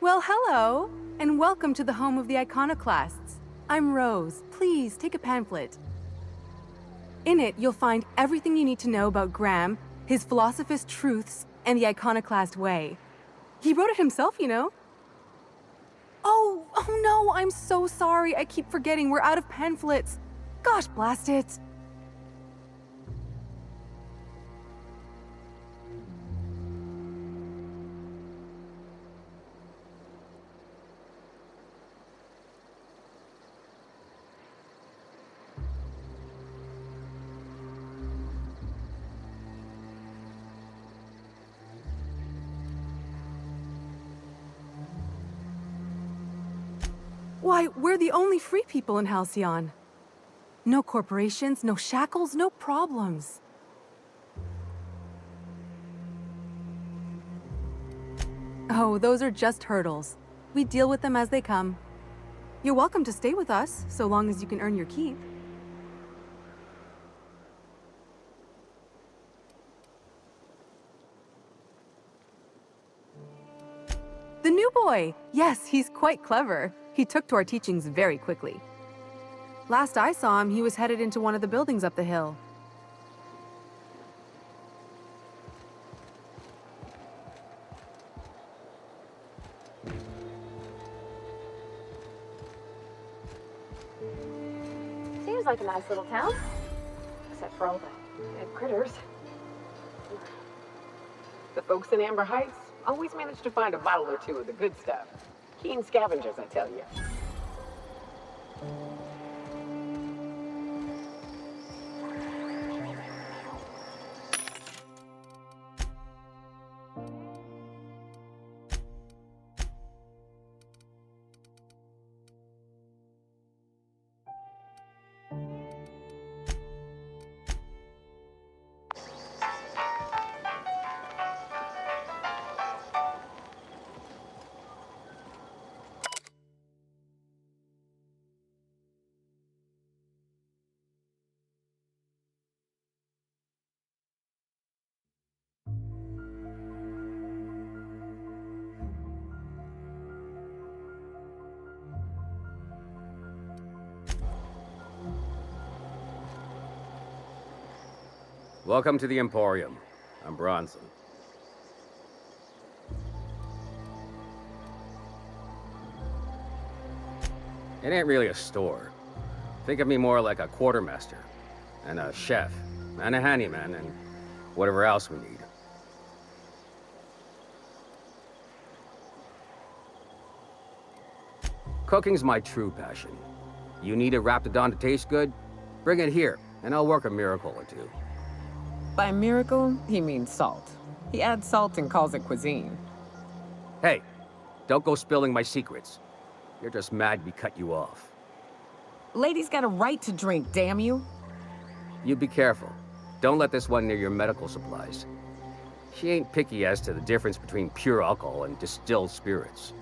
Well, hello, and welcome to the home of the iconoclasts. I'm Rose. Please take a pamphlet. In it, you'll find everything you need to know about Graham, his philosophist truths, and the iconoclast way. He wrote it himself, you know. Oh no, I'm so sorry. I keep forgetting we're out of pamphlets. Gosh, blast it. Why, we're the only free people in Halcyon. No corporations, no shackles, no problems. Oh, those are just hurdles. We deal with them as they come. You're welcome to stay with us, so long as you can earn your keep. The new boy! Yes, he's quite clever. He took to our teachings very quickly. Last I saw him, he was headed into one of the buildings up the hill. Seems like a nice little town. Except for all the dead critters. The folks in Amber Heights always manage to find a bottle or two of the good stuff. Keen scavengers, I tell you. Welcome to the Emporium. I'm Bronson. It ain't really a store. Think of me more like a quartermaster, and a chef, and a handyman, and whatever else we need. Cooking's my true passion. You need a Raptidon to taste good? Bring it here, and I'll work a miracle or two. By miracle, he means salt. He adds salt and calls it cuisine. Hey, don't go spilling my secrets. You're just mad we cut you off. Lady's got a right to drink, damn you. You be careful. Don't let this one near your medical supplies. She ain't picky as to the difference between pure alcohol and distilled spirits.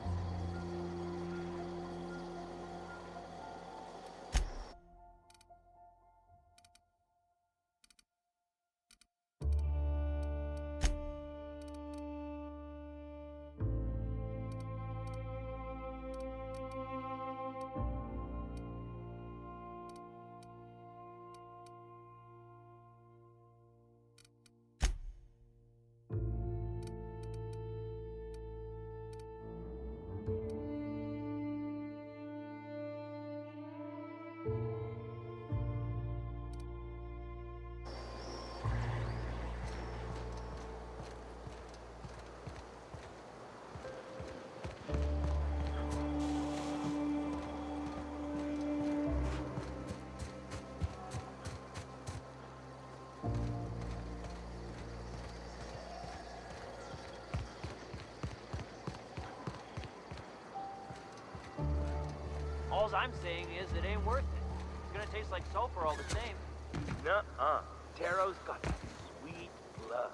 All I'm saying is it ain't worth it. It's gonna taste like sulfur all the same. Nuh-uh. Taro's got that sweet blood.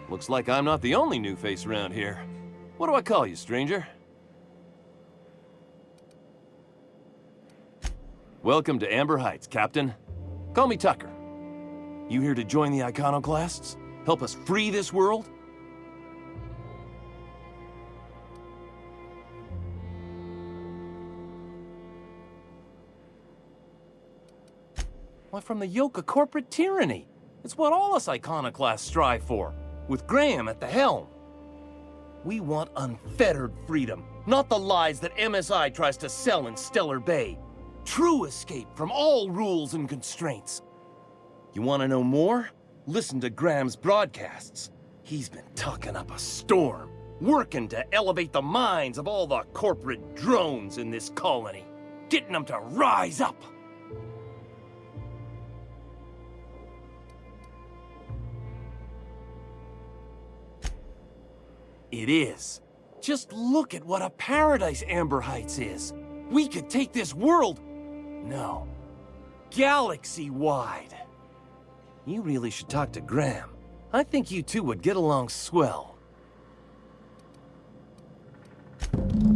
Looks like I'm not the only new face around here. What do I call you, stranger? Welcome to Amber Heights, Captain. Call me Tucker. You here to join the Iconoclasts? Help us free this world? Why, from the yoke of corporate tyranny. It's what all us Iconoclasts strive for, with Graham at the helm. We want unfettered freedom, not the lies that MSI tries to sell in Stellar Bay. True escape from all rules and constraints. You want to know more? Listen to Graham's broadcasts. He's been talking up a storm, working to elevate the minds of all the corporate drones in this colony, getting them to rise up. It is. Just look at what a paradise Amber Heights is. We could take this world... No. Galaxy-wide. You really should talk to Graham. I think you two would get along swell.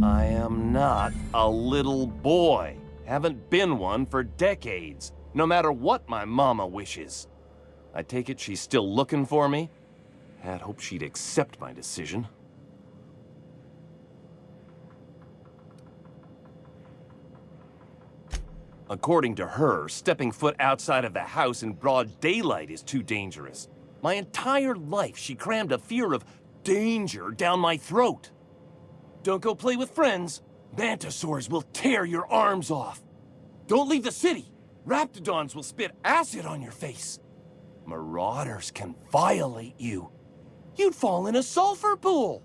I am not a little boy. Haven't been one for decades, no matter what my mama wishes. I take it she's still looking for me? Had hoped she'd accept my decision. According to her, stepping foot outside of the house in broad daylight is too dangerous. My entire life, she crammed a fear of danger down my throat. Don't go play with friends. Mantisaurs will tear your arms off. Don't leave the city. Raptidons will spit acid on your face. Marauders can violate you. You'd fall in a sulfur pool.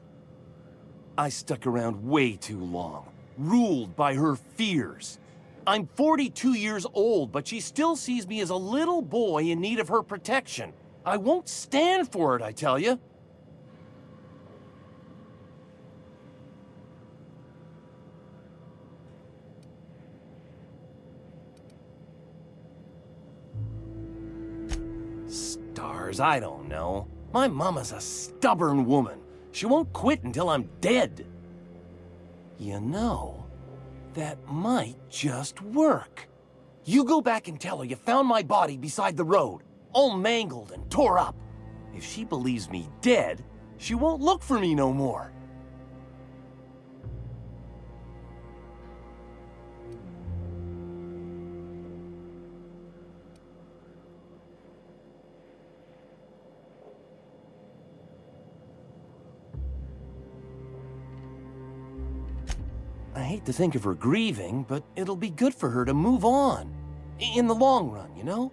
I stuck around way too long, ruled by her fears. I'm 42 years old, but she still sees me as a little boy in need of her protection. I won't stand for it, I tell you. Stars, I don't know. My mama's a stubborn woman. She won't quit until I'm dead. You know, that might just work. You go back and tell her you found my body beside the road, all mangled and tore up. If she believes me dead, she won't look for me no more. I hate to think of her grieving, but it'll be good for her to move on. In the long run, you know?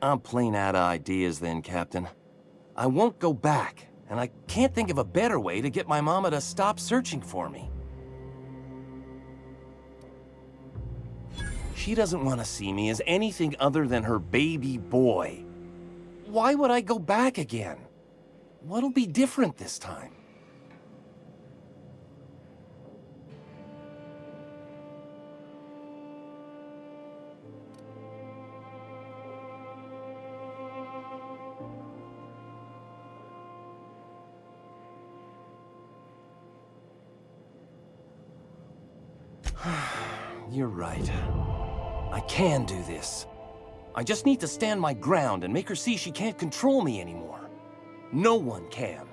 I'm plain out of ideas then, Captain. I won't go back, and I can't think of a better way to get my mama to stop searching for me. She doesn't want to see me as anything other than her baby boy. Why would I go back again? What'll be different this time? You're right. I can do this. I just need to stand my ground and make her see she can't control me anymore. No one can.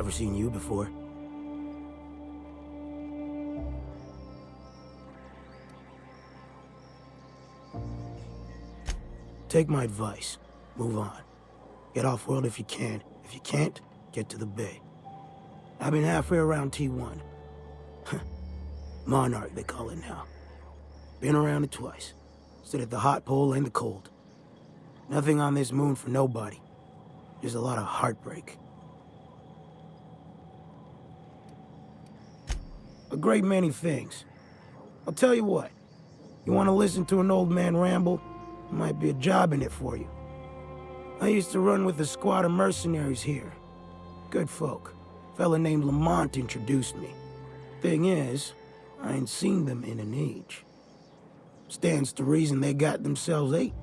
Never seen you before. Take my advice. Move on. Get off-world if you can. If you can't, get to the bay. I've been halfway around T1. Monarch, they call it now. Been around it twice. Stood at the hot pole and the cold. Nothing on this moon for nobody. Just a lot of heartbreak. A great many things. I'll tell you what. You want to listen to an old man ramble? There might be a job in it for you. I used to run with a squad of mercenaries here. Good folk. Fella named Lamont introduced me. Thing is, I ain't seen them in an age. Stands to reason they got themselves ate.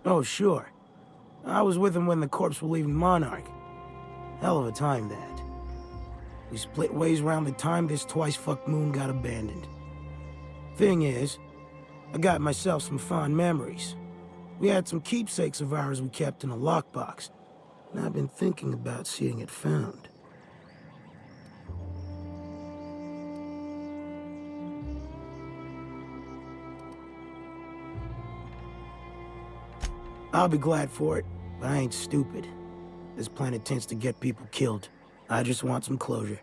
Oh, sure. I was with him when the corps were leaving Monarch. Hell of a time, that. We split ways around the time this twice-fucked moon got abandoned. Thing is, I got myself some fond memories. We had some keepsakes of ours we kept in a lockbox, and I've been thinking about seeing it found. I'll be glad for it, but I ain't stupid. This planet tends to get people killed. I just want some closure.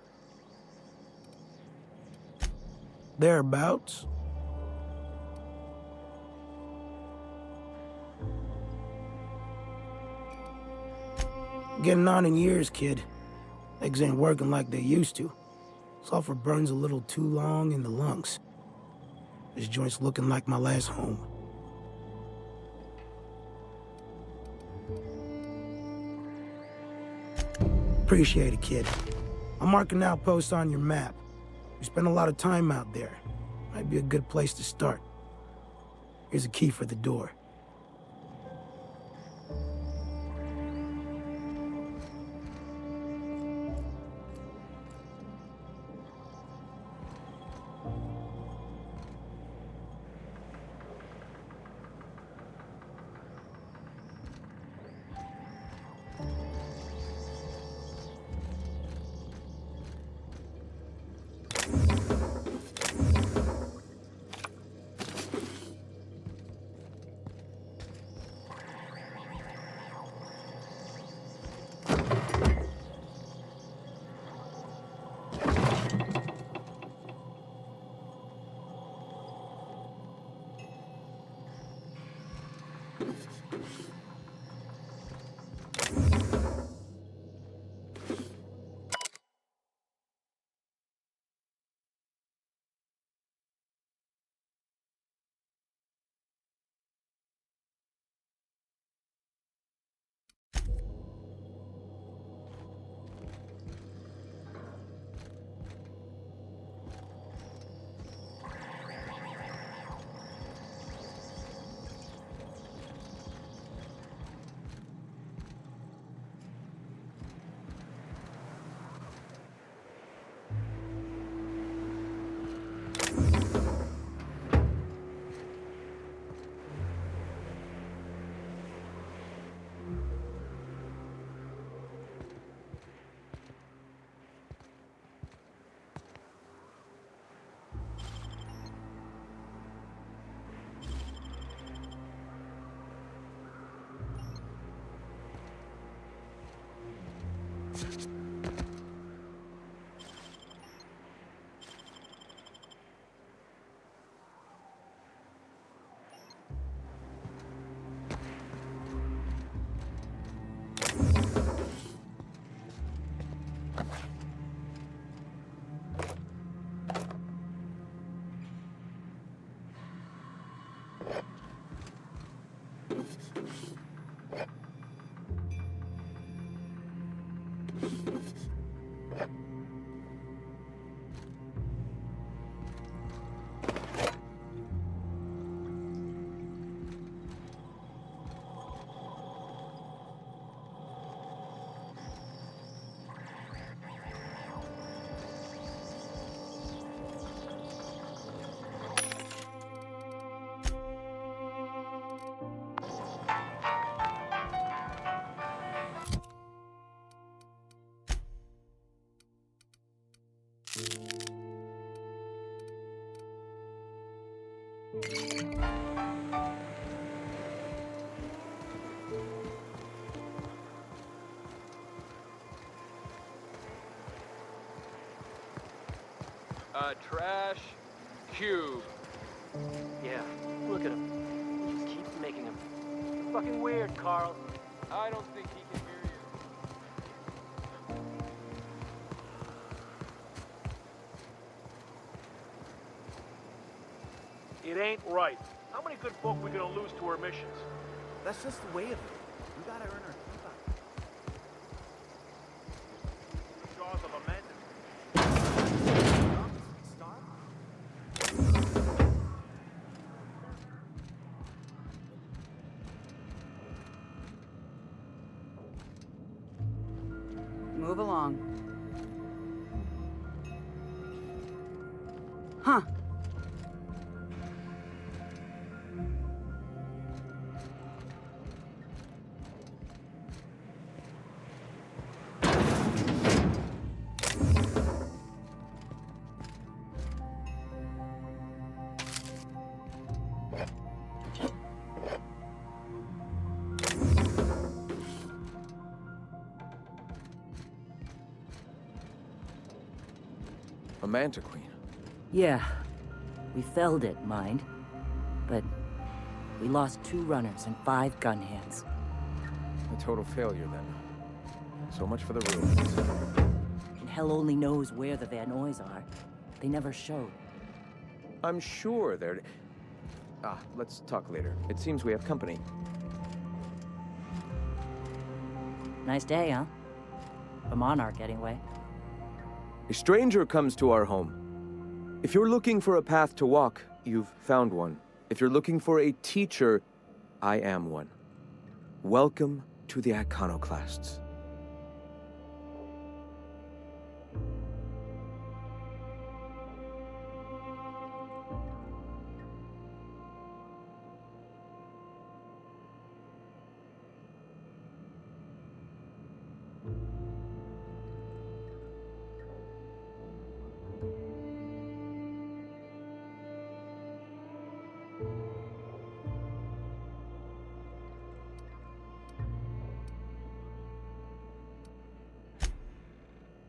Thereabouts. Getting on in years, kid. Legs ain't working like they used to. Sulfur burns a little too long in the lungs. This joint's looking like my last home. Appreciate it, kid. I'll mark an outpost on your map. We spend a lot of time out there. Might be a good place to start. Here's a key for the door. Trash cube. Yeah, look at him. He just keeps making them. It's fucking weird, Carl. I don't think he can hear you. It ain't right. How many good folk we gonna lose to our missions? That's just the way of it. We gotta earn our keep up. The jaws of a mantis. Move along. Huh. A Manta Queen. Yeah. We felled it, mind. But we lost 2 runners and 5 gun hands. A total failure, then. So much for the ruins. And hell only knows where the Van Noys are. They never showed. I'm sure they're... let's talk later. It seems we have company. Nice day, huh? For Monarch, anyway. A stranger comes to our home. If you're looking for a path to walk, you've found one. If you're looking for a teacher, I am one. Welcome to the Iconoclasts.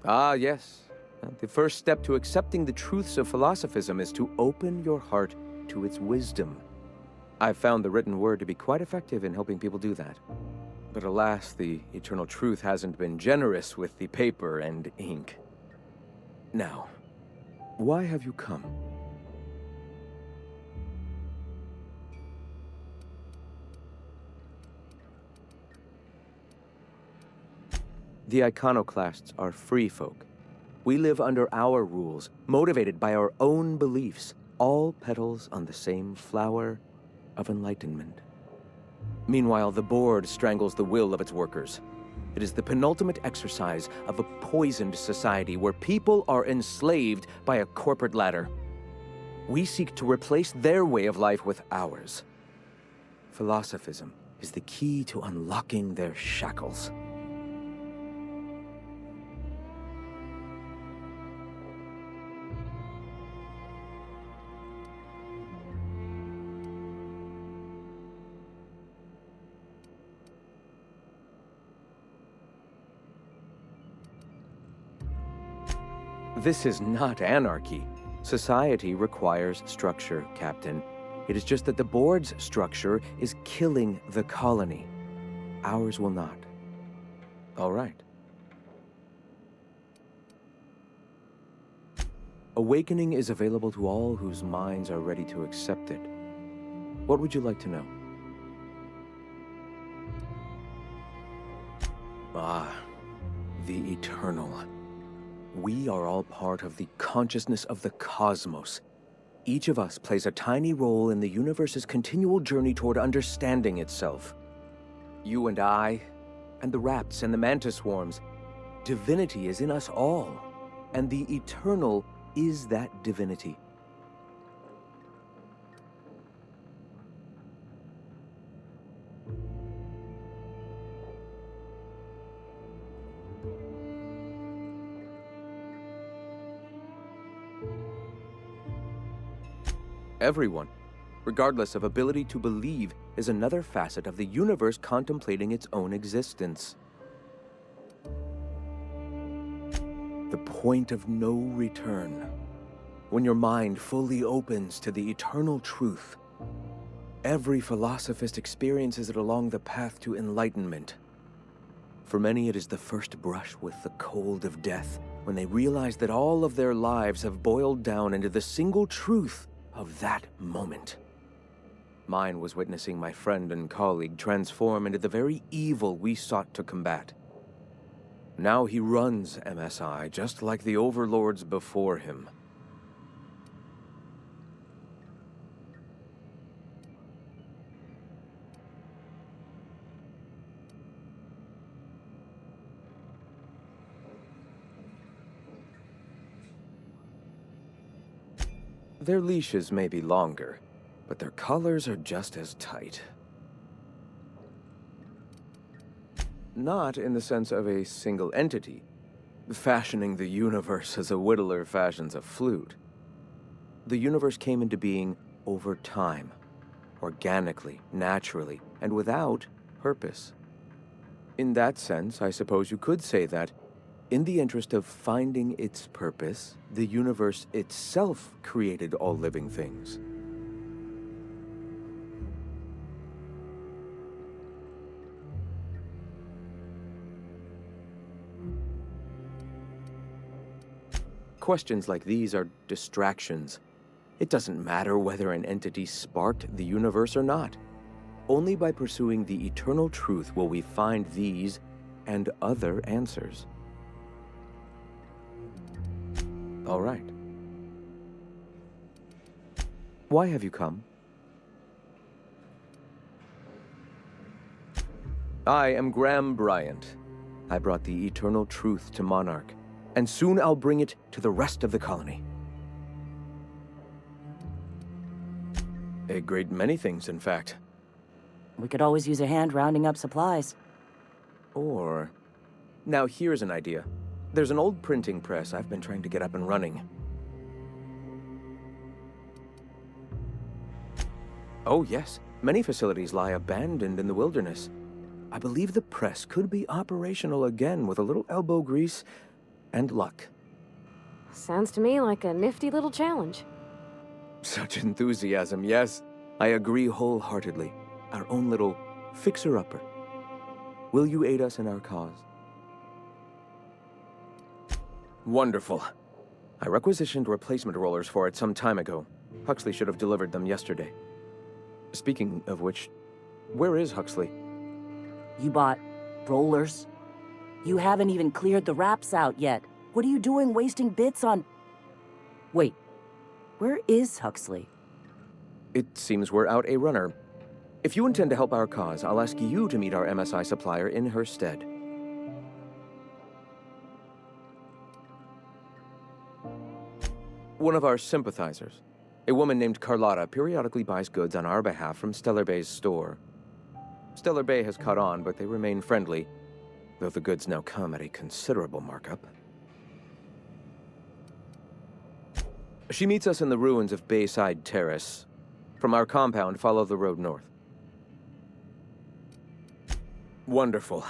Ah, yes. The first step to accepting the truths of philosophism is to open your heart to its wisdom. I've found the written word to be quite effective in helping people do that. But alas, the eternal truth hasn't been generous with the paper and ink. Now, why have you come? The Iconoclasts are free folk. We live under our rules, motivated by our own beliefs, all petals on the same flower of enlightenment. Meanwhile, the board strangles the will of its workers. It is the penultimate exercise of a poisoned society where people are enslaved by a corporate ladder. We seek to replace their way of life with ours. Philosophism is the key to unlocking their shackles. This is not anarchy. Society requires structure, Captain. It is just that the board's structure is killing the colony. Ours will not. All right. Awakening is available to all whose minds are ready to accept it. What would you like to know? Ah, the Eternal. We are all part of the consciousness of the cosmos. Each of us plays a tiny role in the universe's continual journey toward understanding itself. You and I, and the rats and the mantis swarms. Divinity is in us all, and the Eternal is that divinity. Everyone. regardless of ability to believe, is another facet of the universe contemplating its own existence. The point of no return. When your mind fully opens to the eternal truth, every philosophist experiences it along the path to enlightenment. For many, it is the first brush with the cold of death, when they realize that all of their lives have boiled down into the single truth of that moment. Mine was witnessing my friend and colleague transform into the very evil we sought to combat. Now he runs MSI just like the overlords before him. Their leashes may be longer, but their collars are just as tight. Not in the sense of a single entity, fashioning the universe as a whittler fashions a flute. The universe came into being over time, organically, naturally, and without purpose. In that sense, I suppose you could say that, in the interest of finding its purpose, the universe itself created all living things. Questions like these are distractions. It doesn't matter whether an entity sparked the universe or not. Only by pursuing the eternal truth will we find these and other answers. All right. Why have you come? I am Graham Bryant. I brought the eternal truth to Monarch, and soon I'll bring it to the rest of the colony. A great many things, in fact. We could always use a hand rounding up supplies. Or... Now here's an idea. There's an old printing press I've been trying to get up and running. Oh yes, many facilities lie abandoned in the wilderness. I believe the press could be operational again with a little elbow grease and luck. Sounds to me like a nifty little challenge. Such enthusiasm, yes. I agree wholeheartedly. Our own little fixer-upper. Will you aid us in our cause? Wonderful. I requisitioned replacement rollers for it some time ago. Huxley should have delivered them yesterday. Speaking of which, where is Huxley? You bought rollers? You haven't even cleared the wraps out yet. What are you doing wasting bits on... Wait, where is Huxley? It seems we're out a runner. If you intend to help our cause, I'll ask you to meet our MSI supplier in her stead. One of our sympathizers, a woman named Carlotta, periodically buys goods on our behalf from Stellar Bay's store. Stellar Bay has caught on, but they remain friendly, though the goods now come at a considerable markup. She meets us in the ruins of Bayside Terrace. From our compound, follow the road north. Wonderful.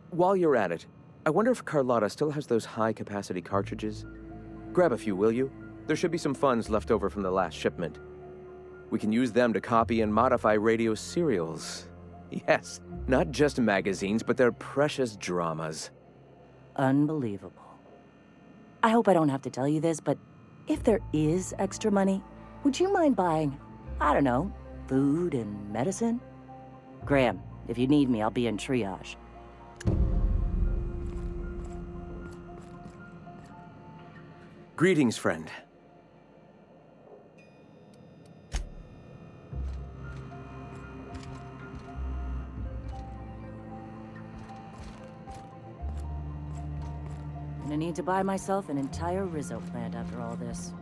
While you're at it, I wonder if Carlotta still has those high-capacity cartridges? Grab a few, will you? There should be some funds left over from the last shipment. We can use them to copy and modify radio serials. Yes, not just magazines, but their precious dramas. Unbelievable. I hope I don't have to tell you this, but if there is extra money, would you mind buying, I don't know, food and medicine? Graham, if you need me, I'll be in triage. Greetings, friend. I'm gonna need to buy myself an entire Rizzo plant after all this.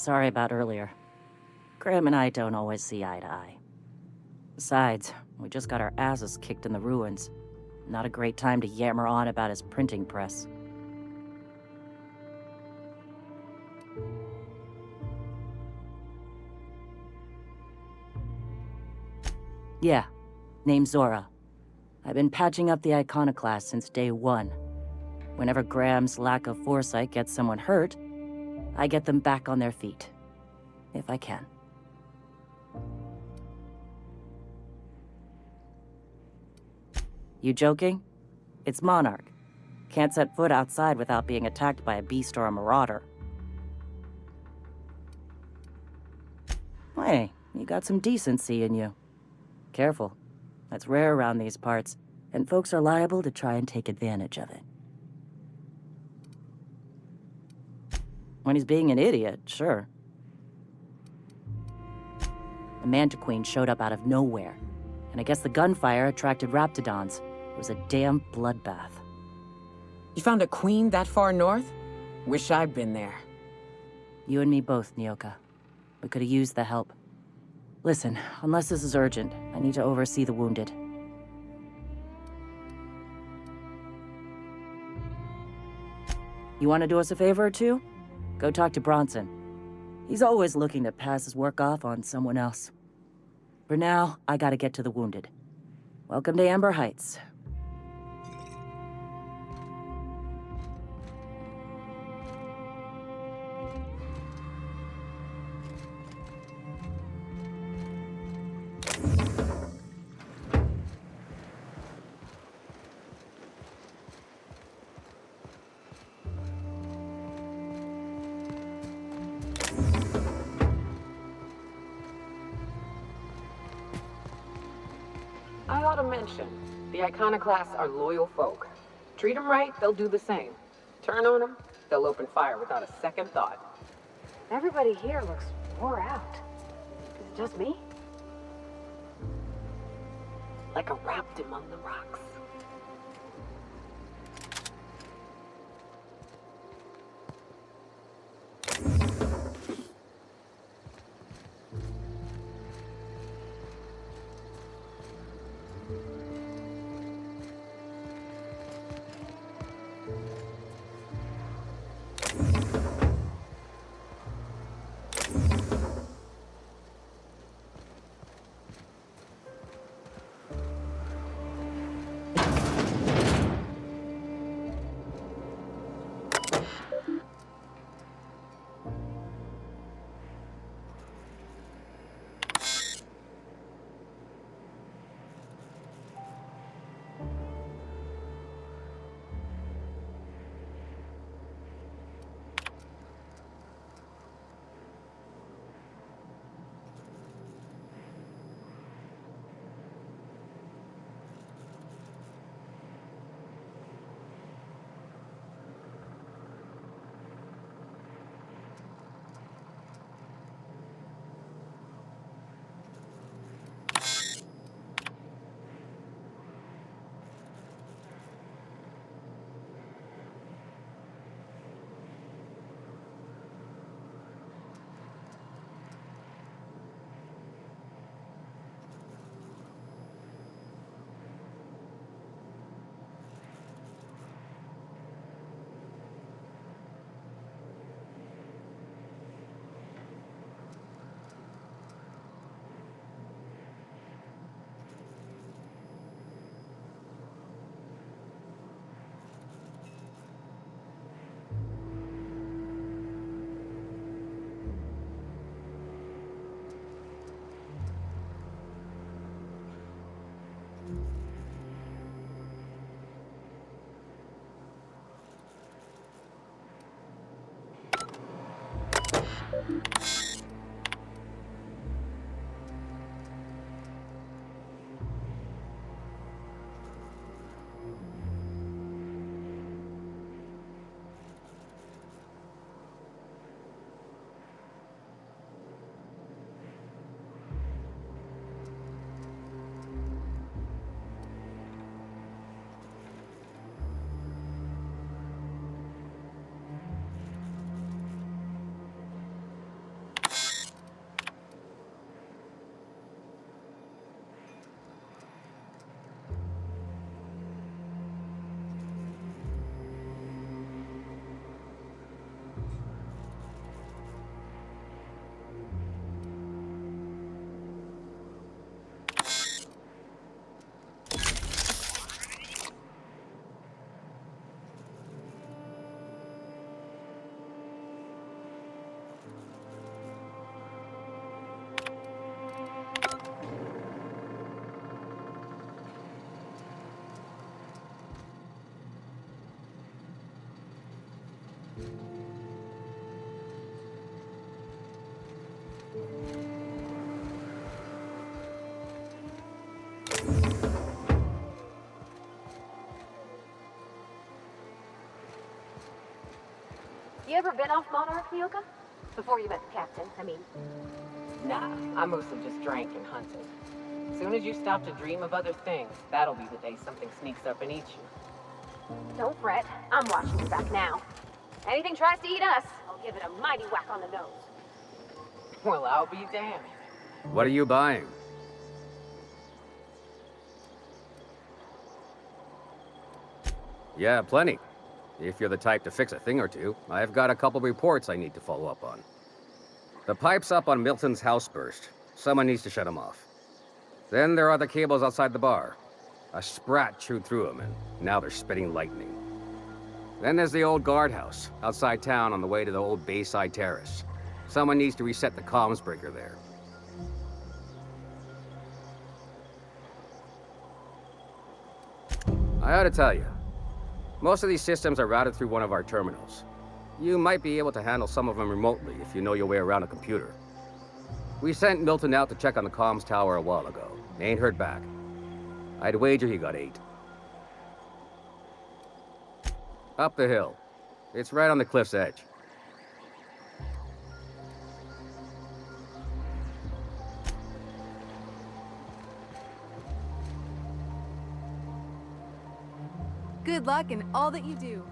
sorry about earlier. Graham and I don't always see eye to eye. Besides, we just got our asses kicked in the ruins. Not a great time to yammer on about his printing press. Yeah, name's Zora. I've been patching up the iconoclast since day one. Whenever Graham's lack of foresight gets someone hurt, I get them back on their feet. If I can. You joking? It's Monarch. Can't set foot outside without being attacked by a beast or a marauder. Hey, you got some decency in you. Careful. That's rare around these parts, and folks are liable to try and take advantage of it. When he's being an idiot, sure. The Mantiqueen showed up out of nowhere, and I guess the gunfire attracted Raptidons. It was a damn bloodbath. You found a queen that far north? Wish I'd been there. You and me both, Nyoka. We could have used the help. Listen, unless this is urgent, I need to oversee the wounded. You want to do us a favor or two? Go talk to Bronson. He's always looking to pass his work off on someone else. For now, I gotta get to the wounded. Welcome to Amber Heights. I ought to mention, the iconoclasts are loyal folk. Treat them right, they'll do the same. Turn on them, they'll open fire without a second thought. Everybody here looks wore out. Is it just me? Like a rapt among the rocks. You ever been off Monarch, Mioka? Before you met the captain, I mean. Nah, I mostly just drank and hunted. As soon as you stop to dream of other things, that'll be the day something sneaks up and eats you. Don't fret. I'm watching your back now. Anything tries to eat us, I'll give it a mighty whack on the nose. Well, I'll be damned. What are you buying? Yeah, plenty. If you're the type to fix a thing or two, I've got a couple reports I need to follow up on. The pipes up on Milton's house burst. Someone needs to shut them off. Then there are the cables outside the bar. A sprat chewed through them, and now they're spitting lightning. Then there's the old guardhouse, outside town on the way to the old Bayside Terrace. Someone needs to reset the comms breaker there. I ought to tell you, most of these systems are routed through one of our terminals. You might be able to handle some of them remotely if you know your way around a computer. We sent Milton out to check on the comms tower a while ago. Ain't heard back. I'd wager he got 8. Up the hill. It's right on the cliff's edge. Good luck in all that you do.